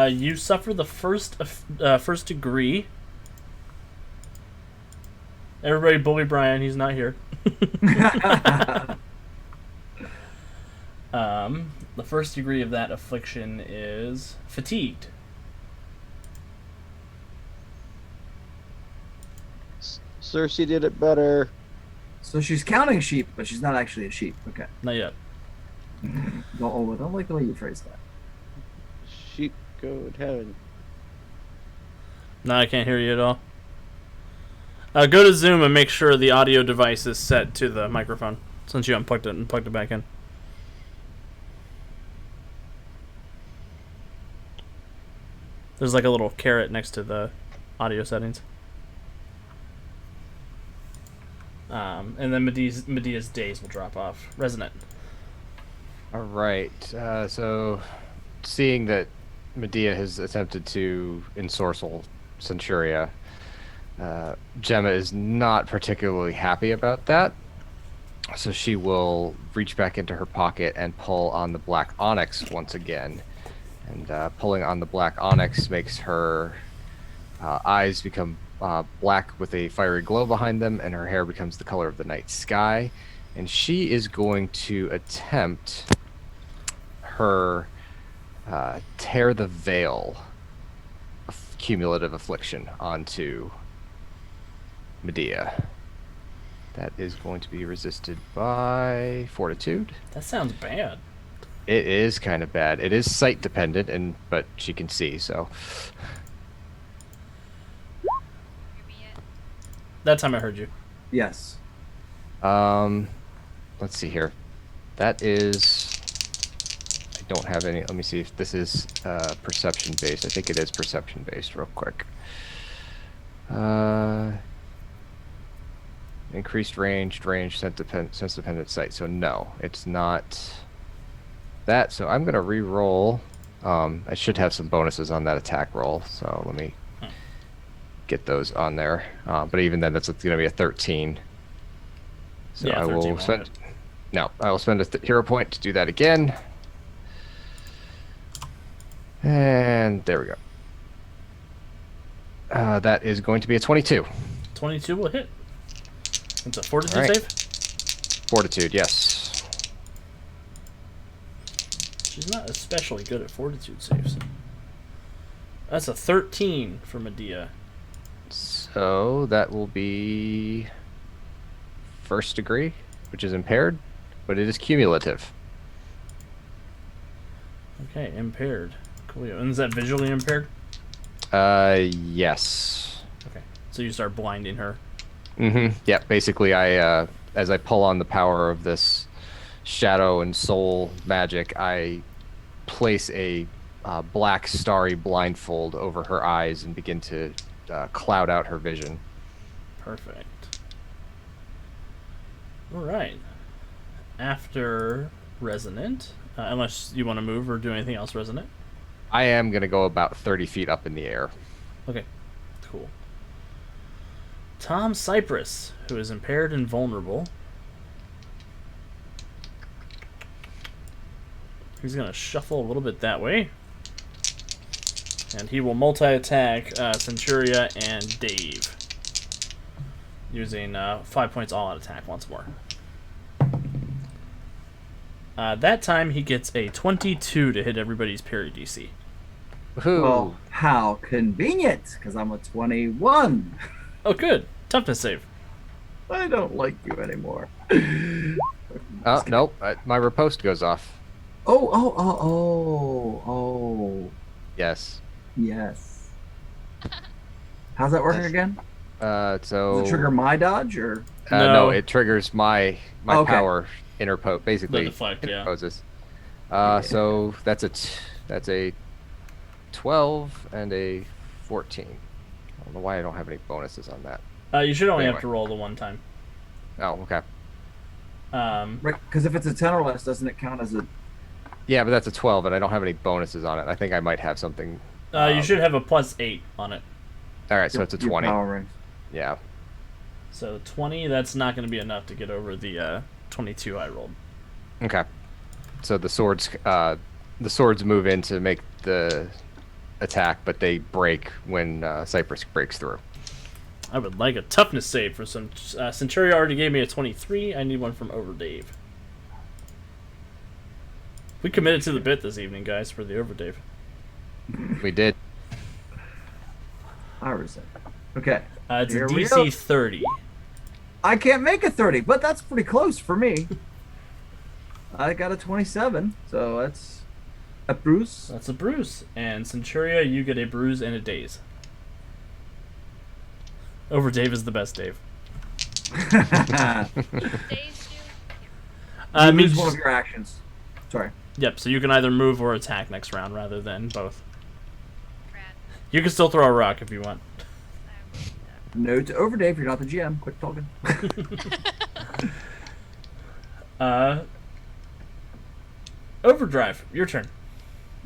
A: You suffer the first degree. Everybody bully Brian, he's not here. The first degree of that affliction is fatigued.
C: Cersei did it better.
B: So she's counting sheep, but she's not actually a sheep. Okay.
A: Not yet.
B: Don't like the way you phrased that.
C: Sheep go to heaven.
A: No, I can't hear you at all. Go to Zoom and make sure the audio device is set to the microphone, since you unplugged it and plugged it back in. There's like a little caret next to the audio settings. And then Medea's days will drop off. Resonant.
D: All right. So, seeing that Medea has attempted to ensorcel Centuria, Gemma is not particularly happy about that. So she will reach back into her pocket and pull on the black onyx once again. And pulling on the black onyx makes her eyes become black with a fiery glow behind them, and her hair becomes the color of the night sky. And she is going to attempt her tear the veil of cumulative affliction onto Medea. That is going to be resisted by fortitude.
A: That sounds bad.
D: It is kind of bad. It is sight dependent, but she can see, so.
E: Hear me yet?
A: That time I heard you.
B: Yes.
D: Let's see here. That is. I don't have any. Let me see if this is perception based. I think it is perception based. Real quick. Increased range, sense dependent sight. So no, it's not that. So I'm gonna re-roll. I should have some bonuses on that attack roll. So let me get those on there. But even then, that's gonna be a 13. So
A: Yeah,
D: I
A: 13
D: will
A: will
D: spend.
A: hit.
D: No, I will spend a hero point to do that again. And there we go. That is going to be a 22.
A: 22 will hit. It's a fortitude
D: Alright.
A: save.
D: Fortitude, yes.
A: She's not especially good at fortitude saves. That's a 13 for Medea.
D: So that will be first degree, which is impaired, but it is cumulative.
A: Okay, impaired. Cool. And is that visually impaired?
D: Yes.
A: Okay. So you start blinding her.
D: Yeah, basically as I pull on the power of this shadow and soul magic, I place a black starry blindfold over her eyes and begin to cloud out her vision.
A: Perfect. Alright. After Resonant, unless you want to move or do anything else Resonant.
D: I am going to go about 30 feet up in the air.
A: Okay, cool. Tom Cypress, who is impaired and vulnerable. He's going to shuffle a little bit that way. And he will multi-attack Centuria and Dave. Using 5 points all-out attack once more. That time he gets a 22 to hit everybody's parry DC.
D: Woohoo!
B: Well, how convenient, because I'm a 21.
A: Oh, good. Toughness save.
B: I don't like you anymore.
D: Oh, nope. My riposte goes off.
B: Oh.
D: Yes.
B: Yes. How's that working again?
D: So
B: Does it trigger my dodge or?
A: No.
D: no, it triggers my
B: Okay.
D: power interpose. Basically,
A: The deflect, yeah.
D: interposes. So that's a 12 and a 14. I don't know why I don't have any bonuses on that.
A: You should only have
D: Anyway.
A: to roll the one time.
D: Oh, okay.
B: Right, because if it's a 10 or less, doesn't it count as a?
D: Yeah, but that's a 12, and I don't have any bonuses on it. I think I might have something.
A: You should have a +8 on it.
D: All right, so it's a
B: your
D: 20.
B: power range?
D: Yeah.
A: So 20, that's not going to be enough to get over the 22 I rolled.
D: Okay. So the swords move in to make the attack, but they break when Cypress breaks through.
A: I would like a toughness save for some. Centuria already gave me a 23. I need one from Over Dave. We committed to the bit this evening, guys, for the Over Dave.
D: We did.
B: I resent. Okay.
A: It's a
B: Here we go.
A: DC 30.
B: I can't make a 30, but that's pretty close for me. I got a 27, so that's a bruise.
A: That's a bruise. And Centuria, you get a bruise and a daze. Over Dave is the best Dave.
E: Days do.
B: You
A: means
B: lose one of your actions. Sorry.
A: Yep, so you can either move or attack next round rather than both.
E: Rad.
A: You can still throw a rock if you want.
B: No to over Dave, you're not the GM. Quit talking.
A: Overdrive, your turn.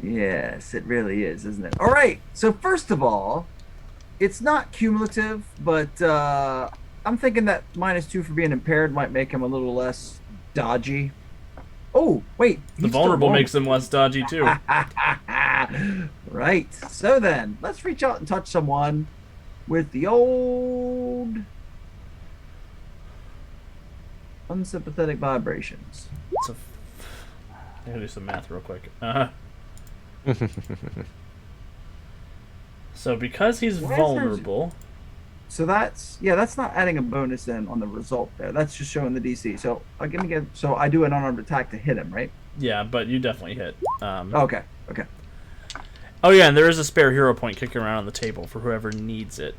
B: Yes, it really is, isn't it? All right. So first of all, it's not cumulative, but I'm thinking that -2 for being impaired might make him a little less dodgy. Oh, wait.
A: The vulnerable makes him less dodgy too.
B: Right. So then, let's reach out and touch someone with the old unsympathetic vibrations.
A: So, I gotta do some math real quick. So because he's
B: Why is there-
A: vulnerable,
B: So that's not adding a bonus in on the result there. That's just showing the DC. So so I do an unarmed attack to hit him, right?
A: yeah, but you definitely hit.
B: Okay. Okay.
A: Oh yeah, and there is a spare hero point kicking around on the table for whoever needs it.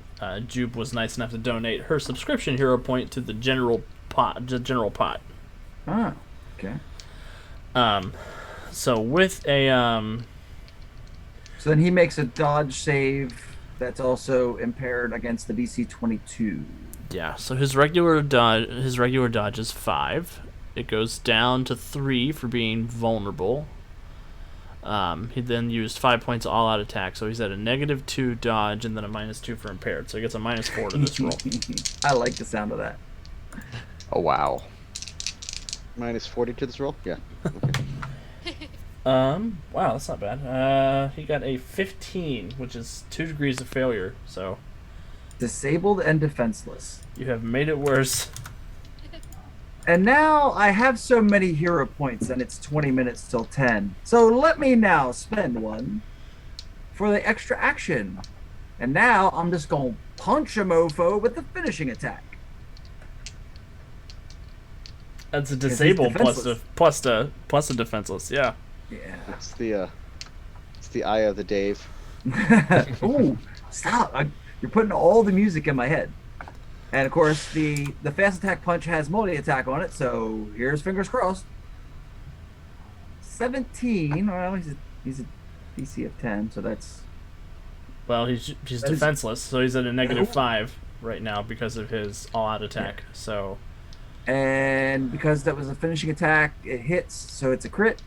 A: Jupe was nice enough to donate her subscription hero point to the general pot.
B: Ah. Okay.
A: So with a
B: So then he makes a dodge save that's also impaired against the DC 22.
A: yeah, so his regular dodge is 5. It goes down to 3 for being vulnerable. He then used 5 points all out attack, so he's at a -2 dodge and then a -2 for impaired. So he gets a -4 to this roll.
B: I like the sound of that.
D: Oh wow.
C: Minus 40 to this roll? Yeah. Okay.
A: Wow, that's not bad. He got a 15, which is 2 degrees of failure. So
B: Disabled and defenseless.
A: you have made it worse.
B: And now I have so many hero points and it's 20 minutes till 10. So let me now spend one for the extra action. And now I'm just going to punch a mofo with the finishing attack.
A: That's a
B: 'Cause he's
A: disabled plus a defenseless. Yeah.
B: Yeah.
C: It's the eye of the Dave.
B: Ooh, stop. You're putting all the music in my head. And of course, the fast attack punch has multi-attack on it, so here's fingers crossed. 17. Well, he's a DC of 10, so that's...
A: Well, he's
B: That is-
A: defenseless, so he's at a -5 right now because of his all-out attack. So
B: And because that was a finishing attack, it hits, so it's a crit.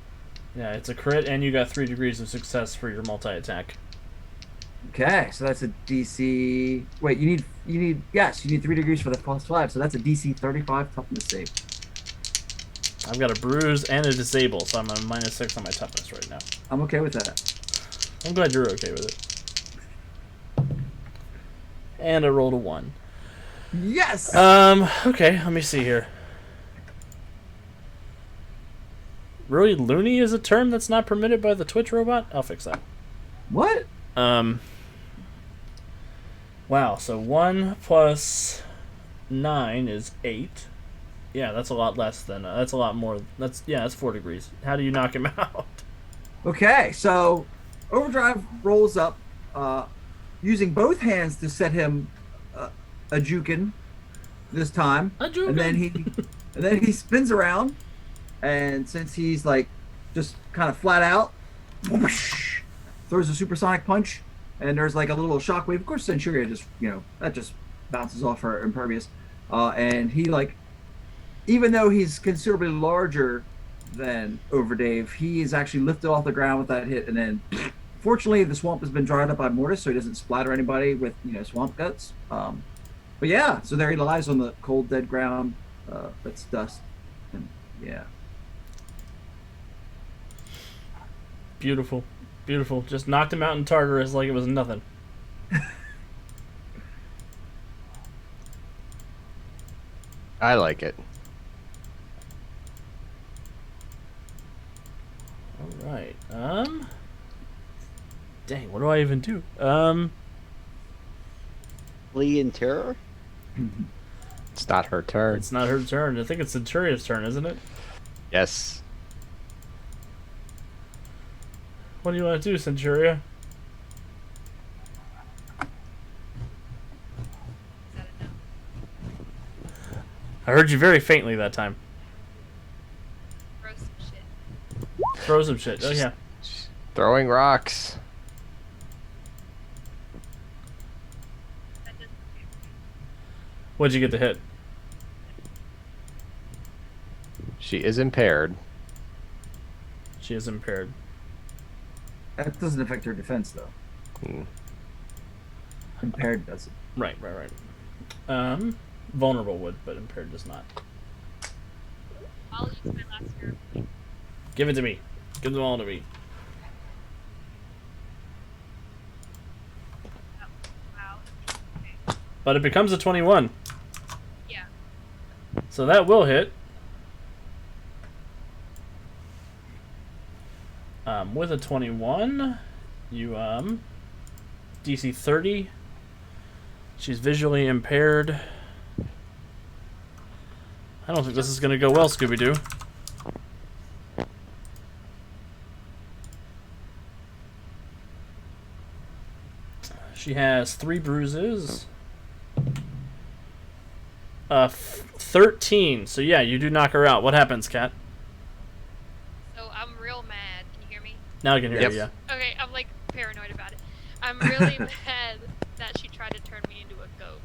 A: yeah, it's a crit, and you got 3 degrees of success for your multi-attack.
B: Okay, so that's a DC... Wait, you need 3 degrees for the +5, so that's a DC 35 toughness save.
A: I've got a bruise and a disable, so I'm a -6 on my toughness right now.
B: I'm okay with that.
A: I'm glad you're okay with it. And I rolled a 1.
B: Yes!
A: Okay, let me see here. Really, loony is a term that's not permitted by the Twitch robot? I'll fix that.
B: What?
A: Wow, so 1 plus 9 is 8. Yeah, that's a lot less than, that's a lot more, that's 4 degrees. How do you knock him out?
B: Okay, so Overdrive rolls up, using both hands to set him a jukin this time.
A: A jukin.
B: And then he spins around, and since he's like just kind of flat out, whoosh, throws a supersonic punch, and there's like a little shockwave. Of course, Centuria just that just bounces off her impervious, and he like, even though he's considerably larger than Overdave, he is actually lifted off the ground with that hit, and then fortunately the swamp has been dried up by Mortis, so he doesn't splatter anybody with swamp guts. But yeah, so there he lies on the cold dead ground. That's dust, and yeah.
A: Beautiful. Beautiful. Just knocked him out in Tartarus like it was nothing.
D: I like it.
A: Alright. Dang, what do I even do?
C: Flee in terror?
D: It's not her turn.
A: It's not her turn. I think it's Centuria's turn, isn't it?
D: Yes.
A: What do you want to do, Centuria?
E: Is that enough?
A: I heard you very faintly that time.
E: Throw some shit.
A: Throw some shit. Oh, yeah.
D: Throwing rocks.
E: That doesn't feel right.
A: What'd you get to hit?
D: She is impaired.
A: She is impaired.
B: That doesn't affect her defense though.
D: Hmm.
B: Impaired doesn't.
A: Right. Vulnerable would, but impaired does not.
E: I'll use my last hero point.
A: Give it to me. Give them all to me. but it becomes a 21.
E: Yeah.
A: So that will hit. With a 21, you DC 30. She's visually impaired. I don't think this is gonna go well, Scooby-Doo. She has 3 bruises. 13. So yeah, you do knock her out. What happens, Kat?
E: So I'm real mad. Can you hear me?
A: Now I can hear
C: Yep.
A: you. Yeah.
E: Okay, I'm like paranoid about it. I'm really mad that she tried to turn me into a goat.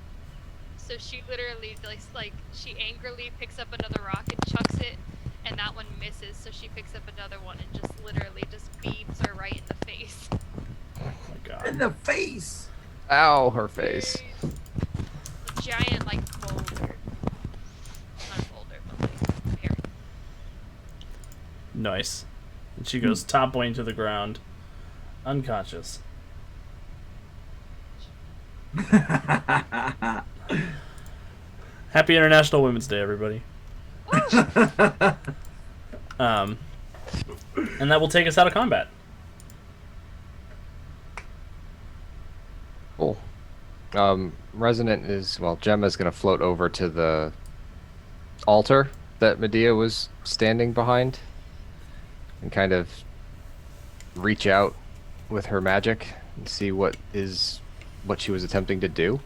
E: So she literally like she angrily picks up another rock and chucks it, and that one misses. So she picks up another one and just literally just beams her right in the face.
A: Oh my god.
B: In the face.
D: Ow, her face.
E: A giant like boulder. Not a boulder, but like pear.
A: Nice. And she goes toppling to the ground, unconscious. Happy International Women's Day, everybody. And that will take us out of combat.
D: Cool. Resonant is, well, Gemma's going to float over to the altar that Medea was standing behind and kind of reach out with her magic and see what she was attempting to do.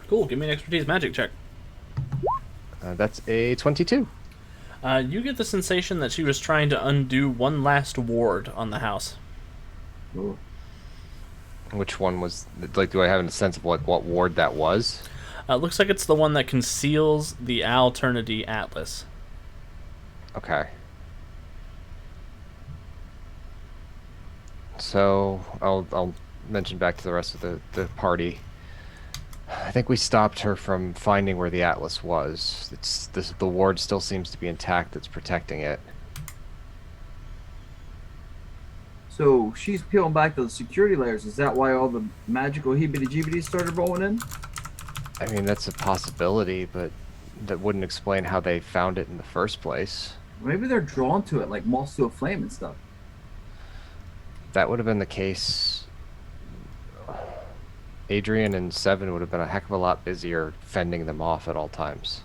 A: Cool. Give me an expertise magic check.
D: That's a 22.
A: You get the sensation that she was trying to undo one last ward on the house.
B: Ooh.
D: Which one was, like, do I have a sense of what ward that was?
A: Looks like it's the one that conceals the Alternity Atlas.
D: Okay. So I'll mention back to the rest of the party. I think we stopped her from finding where the Atlas was. The ward still seems to be intact. That's protecting it.
B: So she's peeling back those security layers. Is that why all the magical heebity-jeebities started rolling in?
D: I mean, that's a possibility, but that wouldn't explain how they found it in the first place.
B: Maybe they're drawn to it like moths to a flame and stuff.
D: That would have been the case. Adrian and Seven would have been a heck of a lot busier fending them off at all times.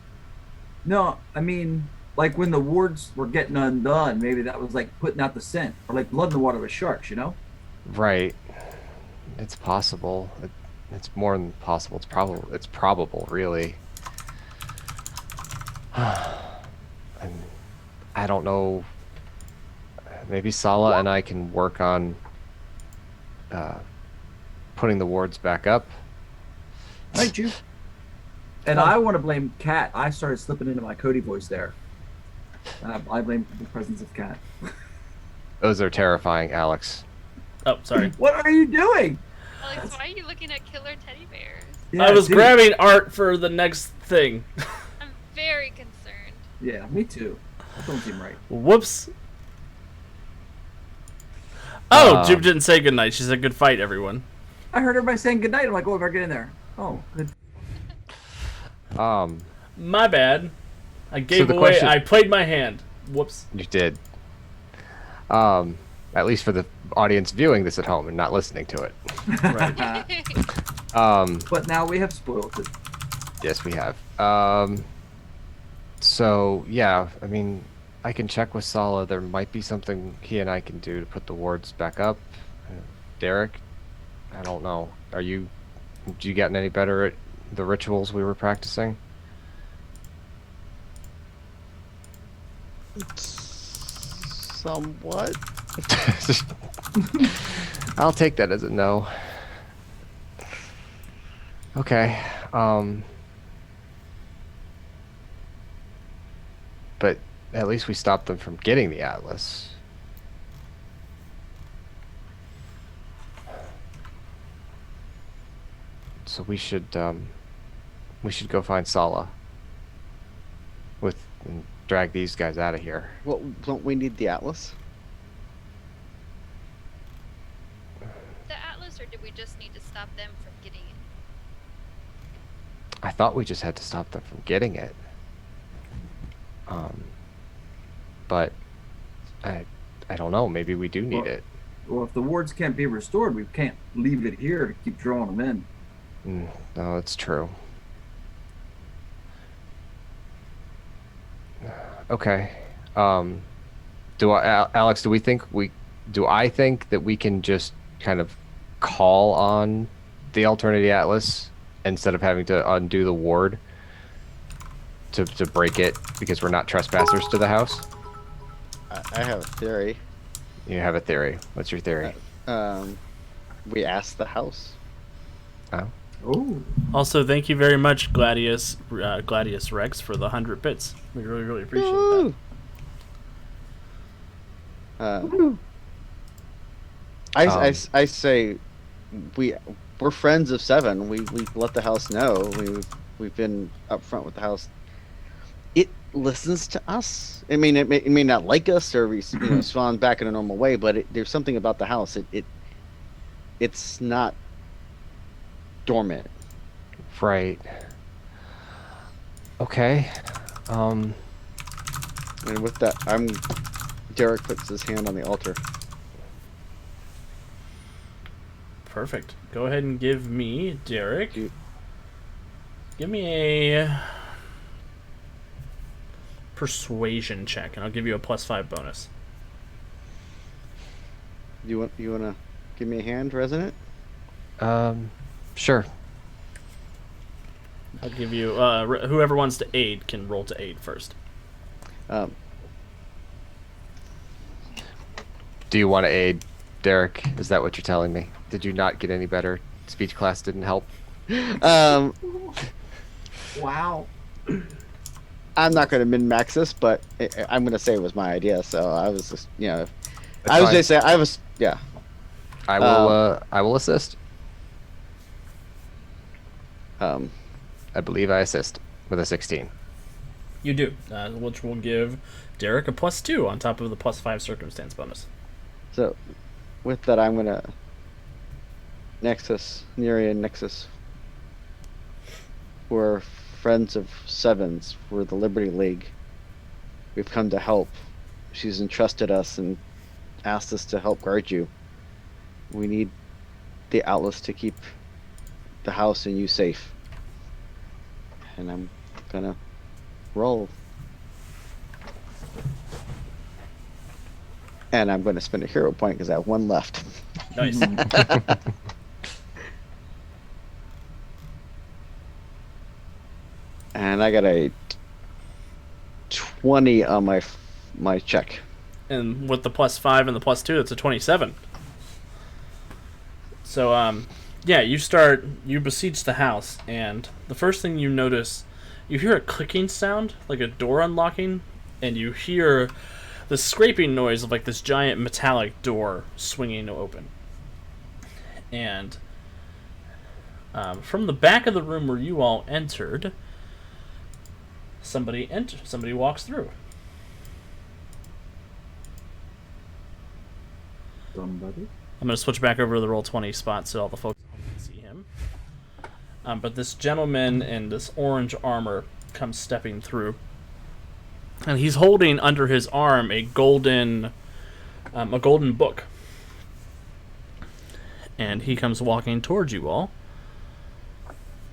B: No, I mean, like when the wards were getting undone, maybe that was like putting out the scent, or like blood in the water with sharks, you know?
D: Right. It's possible. It's more than possible. It's probable, really. And I don't know. Maybe Sala and I can work on putting the wards back up.
B: Right, you. And I want to blame Kat. I started slipping into my Cody voice there. I blame the presence of Kat.
D: Those are terrifying, Alex.
A: Oh, sorry.
B: What are you doing?
E: Alex, why are you looking at killer teddy bears?
A: I was
B: dude.
A: grabbing art for the next thing.
E: I'm very concerned.
B: Yeah, me too. That don't seem right.
A: Whoops. Oh,
D: Um,
A: Jib didn't say goodnight. She said good fight, everyone.
B: I heard everybody saying goodnight. I'm like, oh, if I get in there. Oh, good.
A: My bad. I gave
D: the
A: away.
D: question-
A: I played my hand. Whoops.
D: You did. At least for the audience viewing this at home and not listening to it.
A: Right.
B: But now we have spoiled it.
D: Yes, we have. So, yeah, I mean, I can check with Sala. There might be something he and I can do to put the wards back up. Derek, I don't know. Do you gotten any better at the rituals we were practicing?
C: Somewhat.
D: I'll take that as a no. Okay. But at least we stopped them from getting the Atlas. So we should go find Sala. And drag these guys out of here.
C: Well, don't we need the Atlas?
E: The Atlas, or did we just need to stop them from getting it.
D: I thought we just had to stop them from getting it. But I don't know. Maybe we do need it.
B: Well, if the wards can't be restored, we can't leave it here to keep drawing them in.
D: No, that's true. Okay. Alex, do I think that we can just kind of call on the Alternity Atlas instead of having to undo the ward to break it because we're not trespassers to the house?
C: I have a theory.
D: You have a theory. What's your theory?
C: We asked the house.
D: Oh.
B: Oh.
A: Also, thank you very much, Gladius Rex, for the 100 bits. We really, really appreciate
C: Woo!
A: that.
C: I say we're friends of Seven. We let the house know. We've been upfront with the house. It listens to us. I mean, it may not like us or respond back in a normal way, but there's something about the house. It's not dormant.
D: Right. Okay.
C: And with that, Derek puts his hand on the altar.
A: Perfect. Go ahead and give me, Derek. Give me a persuasion check, and I'll give you a +5 bonus.
C: You want to give me a hand, Resonant?
D: Sure.
A: I'll give you whoever wants to aid can roll to aid first.
D: Do you want to aid, Derek? Is that what you're telling me? Did you not get any better? Speech class didn't help?
B: Wow.
C: I'm not going to min-max this, but I'm going to say it was my idea. So I was just,
D: That's
C: I was
D: fine.
C: going to say yeah.
D: I will assist. I believe I assist with a 16.
A: You do, which will give Derek a +2 on top of the +5 circumstance bonus.
C: So with that, I'm going to Nerian Nexus. We're friends of Sevens. We're the Liberty League. We've come to help. She's entrusted us and asked us to help guard you. We need the Atlas to keep the house and you safe. And I'm gonna roll. And I'm gonna spend a hero point because I have one left.
A: Nice.
C: And I got a 20 on my check.
A: And with the +5 and the +2, it's a 27. So, yeah, you besiege the house, and the first thing you notice, you hear a clicking sound, like a door unlocking, and you hear the scraping noise of like this giant metallic door swinging open. And from the back of the room where you all entered, somebody walks through.
B: Somebody.
A: I'm going to switch back over to the Roll20 spot so all the folks can see him. But this gentleman in this orange armor comes stepping through. And he's holding under his arm a golden book. And he comes walking towards you all.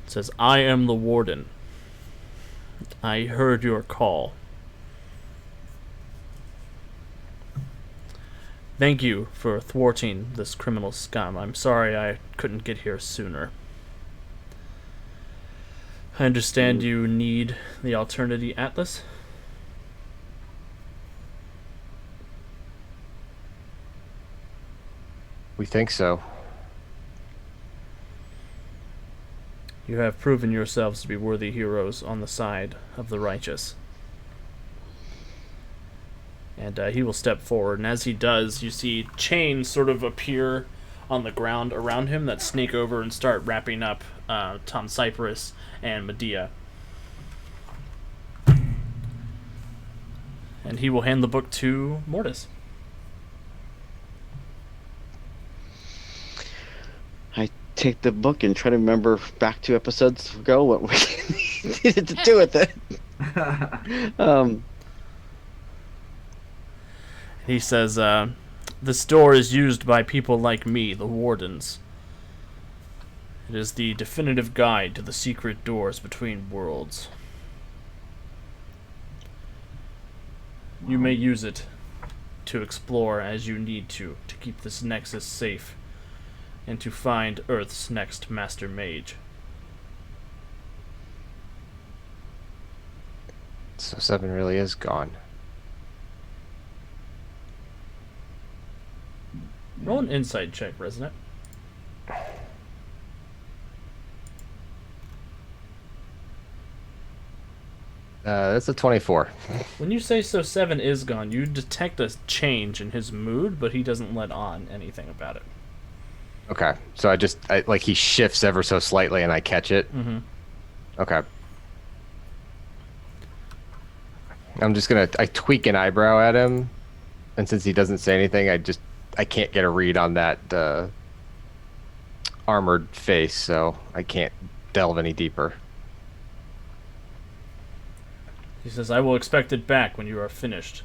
A: It says, "I am the warden. I heard your call. Thank you for thwarting this criminal scum. I'm sorry I couldn't get here sooner. I understand you need the Alternity Atlas."
D: We think so.
A: You have proven yourselves to be worthy heroes on the side of the righteous. And he will step forward, and as he does, you see chains sort of appear on the ground around him that snake over and start wrapping up Tom Cypress and Medea. And he will hand the book to Mortis.
C: take the book and try to remember back 2 episodes ago what we needed to do with it.
A: He says, "This door is used by people like me, the Wardens. It is the definitive guide to the secret doors between worlds. You may use it to explore as you need to keep this nexus safe, and to find Earth's next Master Mage."
D: So 7 really is gone.
A: Roll an insight check, Resonant.
D: That's a 24.
A: When you say so 7 is gone, you detect a change in his mood, but he doesn't let on anything about it.
D: Okay, so like he shifts ever so slightly and I catch it.
A: Mm-hmm.
D: Okay. I tweak an eyebrow at him, and since he doesn't say anything, I can't get a read on that armored face, so I can't delve any deeper.
A: He says, "I will expect it back when you are finished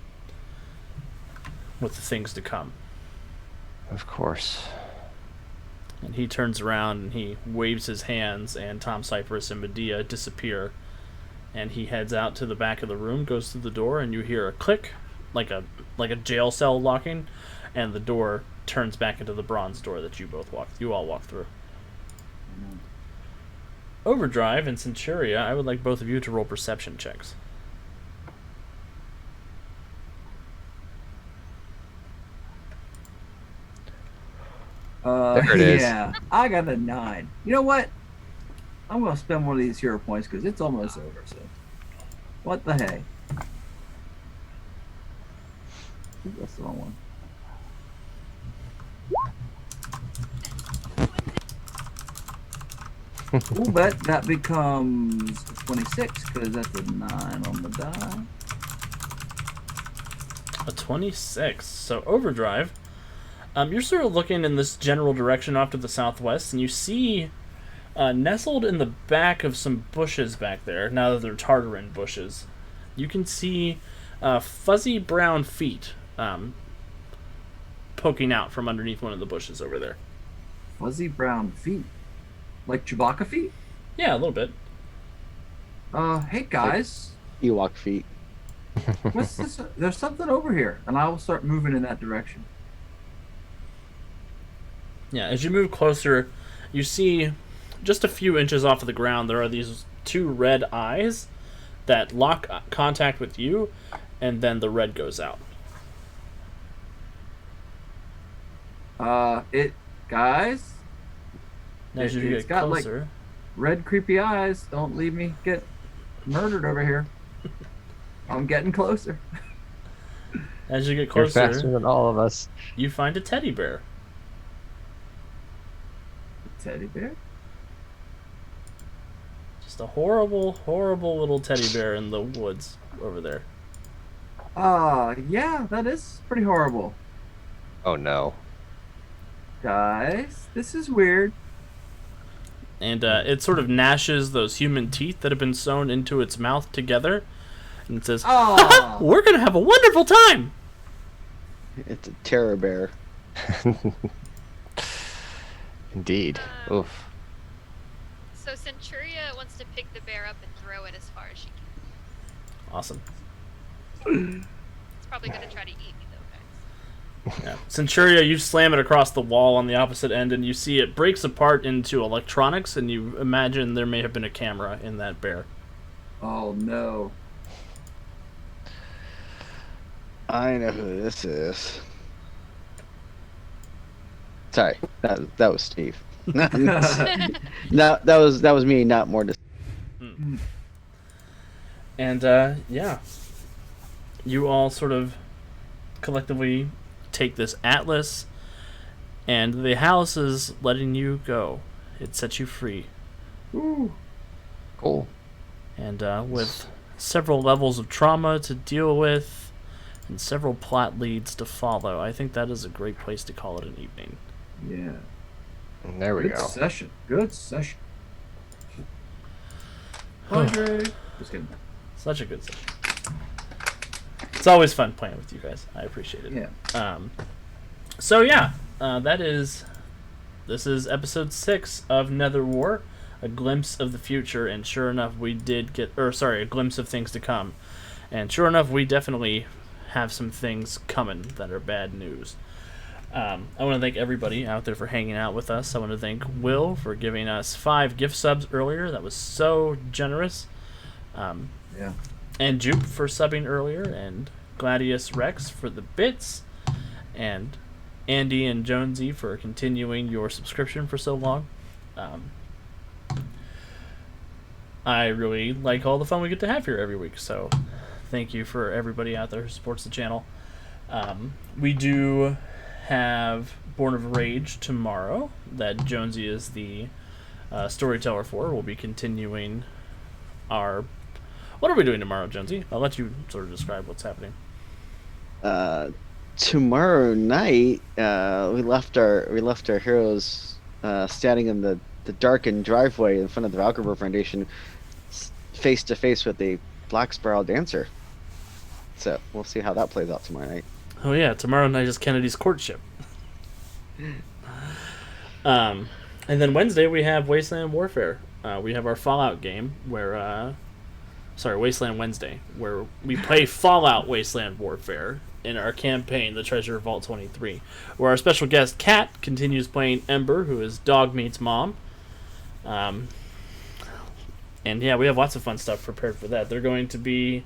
A: with the things to come."
D: Of course.
A: And he turns around and he waves his hands, and Tom Cypress and Medea disappear. And he heads out to the back of the room, goes through the door, and you hear a click, like a jail cell locking, and the door turns back into the bronze door that you all walk through. Overdrive and Centuria, I would like both of you to roll perception checks.
D: There it is.
B: Yeah, I got a 9. You know what? I'm gonna spend one of these hero points because it's almost over. So, what the heck? That's the wrong one. Ooh, that becomes 26 because that's a 9 on the die.
A: A 26. So Overdrive, you're sort of looking in this general direction off to the southwest, and you see nestled in the back of some bushes back there, now that they're Tartarin bushes, you can see fuzzy brown feet poking out from underneath one of the bushes over there.
B: Fuzzy brown feet, like Chewbacca feet.
A: Yeah, a little bit.
B: Hey guys,
C: Ewok feet.
B: what's this? There's something over here, and I will start moving in that direction.
A: Yeah, as you move closer, you see just a few inches off of the ground, there are these 2 red eyes that lock contact with you, and then the red goes out.
B: Guys,
A: As you
B: it's
A: get
B: got, like,
A: closer,
B: red creepy eyes. Don't leave me get murdered over here. I'm getting closer.
A: as you get
D: You're faster
A: closer,
D: than all of us.
A: you find a teddy bear.
B: Teddy bear?
A: Just a horrible, horrible little teddy bear in the woods over there.
B: Yeah, that is pretty horrible.
D: Oh no.
B: Guys, this is weird.
A: And it sort of gnashes those human teeth that have been sewn into its mouth together. And it says,
B: Oh,
A: "We're going to have a wonderful time!"
C: It's a terror bear.
D: Indeed. Oof.
E: So Centuria wants to pick the bear up and throw it as far as she can.
A: Awesome.
E: It's probably gonna try to eat me though, guys.
A: Yeah. Centuria, you slam it across the wall on the opposite end, and you see it breaks apart into electronics, and you imagine there may have been a camera in that bear.
B: oh no.
C: I know who this is. Sorry, that was Steve. No, that was me. Not more.
A: And yeah, you all sort of collectively take this atlas, and the house is letting you go. It sets you free.
B: Ooh.
D: Cool.
A: And with several levels of trauma to deal with, and several plot leads to follow, I think that is a great place to call it an evening.
B: Yeah.
D: And there we
B: Good
D: go.
B: session. Good session. Andre. Just kidding.
A: Such a good session. It's always fun playing with you guys. I appreciate it.
B: Yeah.
A: So yeah, this is episode 6 of Netherwar, a glimpse of the future, and sure enough, we did get, a glimpse of things to come, and sure enough, we definitely have some things coming that are bad news. I want to thank everybody out there for hanging out with us. I want to thank Will for giving us 5 gift subs earlier. That was so generous.
B: Yeah.
A: And Jupe for subbing earlier, and Gladius Rex for the bits, and Andy and Jonesy for continuing your subscription for so long. I really like all the fun we get to have here every week, so thank you for everybody out there who supports the channel. We do have Born of Rage tomorrow that Jonesy is the storyteller for. We'll be continuing our... What are we doing tomorrow, Jonesy? I'll let you sort of describe what's happening.
C: Tomorrow night, we left our heroes standing in the darkened driveway in front of the Valkyrie Foundation, face to face with a Black Spiral dancer. So we'll see how that plays out tomorrow night.
A: Oh yeah, tomorrow night is Kennedy's courtship. And then Wednesday we have Wasteland Warfare. We have our Fallout game where, Wasteland Wednesday, where we play Fallout Wasteland Warfare in our campaign, The Treasure of Vault 23, where our special guest Kat continues playing Ember, who is Dogmeat's mom. And yeah, we have lots of fun stuff prepared for that. They're going to be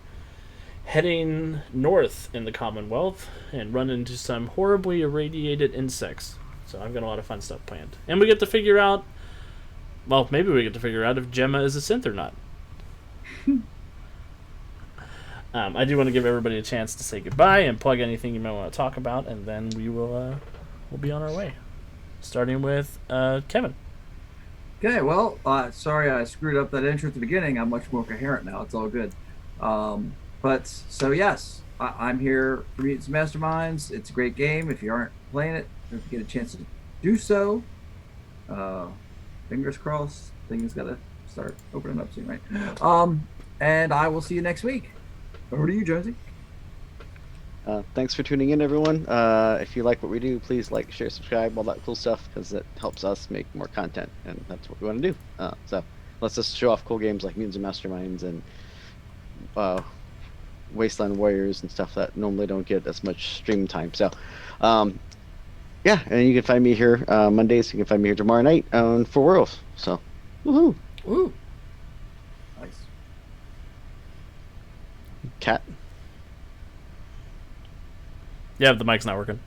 A: heading north in the Commonwealth and run into some horribly irradiated insects. So I've got a lot of fun stuff planned. And we get to figure out, well, maybe we get to figure out if Gemma is a synth or not. I do want to give everybody a chance to say goodbye and plug anything you might want to talk about, and then we will we'll be on our way. Starting with Kevin.
B: Okay, well, sorry I screwed up that intro at the beginning. I'm much more coherent now. It's all good. But, so yes, I'm here for Mutants Masterminds. It's a great game. If you aren't playing it, if you get a chance to do so, fingers crossed, things got to start opening up soon, right? And I will see you next week. Over to you, Jonesy.
C: Thanks for tuning in, everyone. If you like what we do, please like, share, subscribe, all that cool stuff, because it helps us make more content, and that's what we want to do. So let's just show off cool games like Mutants and Masterminds and Wasteland Warriors and stuff that normally don't get as much stream time. So, yeah, and you can find me here Mondays. You can find me here tomorrow night for Worlds. So, woohoo!
A: Woo!
B: Nice.
C: Cat.
A: Yeah, the mic's not working.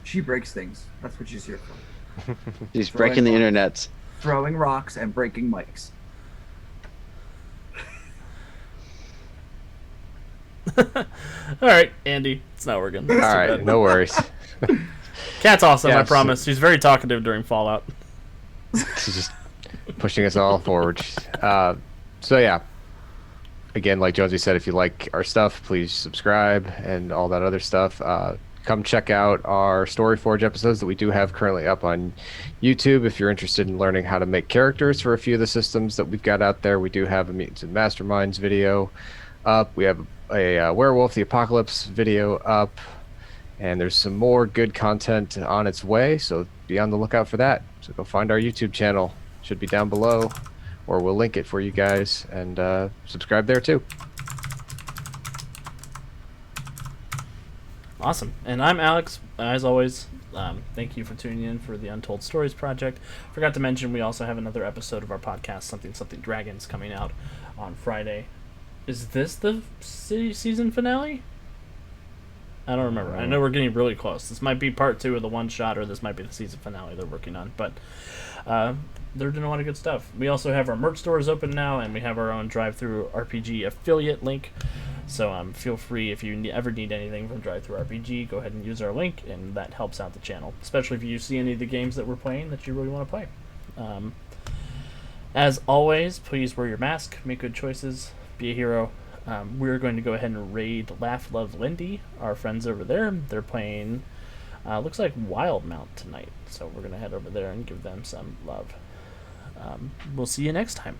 B: She breaks things. That's what she's here for.
C: She's breaking the internets.
B: Throwing rocks and breaking mics.
A: All right, Andy, it's not working.
D: All right, no worries.
A: Cat's awesome,
D: Yeah,
A: I promise. She's very talkative during Fallout.
D: She's just pushing us all forward. So yeah, again, like Jonesy said, if you like our stuff, please subscribe and all that other stuff. Come check out our Storyforge episodes that we do have currently up on YouTube. If you're interested in learning how to make characters for a few of the systems that we've got out there, we do have a Mutants and Masterminds video up. We have a Werewolf the Apocalypse video up, and there's some more good content on its way, so be on the lookout for that. So go find our YouTube channel. Should be down below, or we'll link it for you guys, and subscribe there too.
A: Awesome. And I'm Alex, as always. Thank you for tuning in for the Untold Stories Project. Forgot to mention we also have another episode of our podcast, Something Dragons, coming out on Friday. Is this the season finale? I don't remember. I know we're getting really close. This might be part 2 of the one shot, or this might be the season finale they're working on. But they're doing a lot of good stuff. We also have our merch stores open now, and we have our own Drive-Thru RPG affiliate link. So feel free, if you ever need anything from Drive-Thru RPG, go ahead and use our link, and that helps out the channel. Especially if you see any of the games that we're playing that you really want to play. As always, please wear your mask, make good choices, be a hero. We're going to go ahead and raid Laugh Love Lindy, our friends over there. They're playing Looks like Wildmount tonight, so we're gonna head over there and give them some love. We'll see you next time.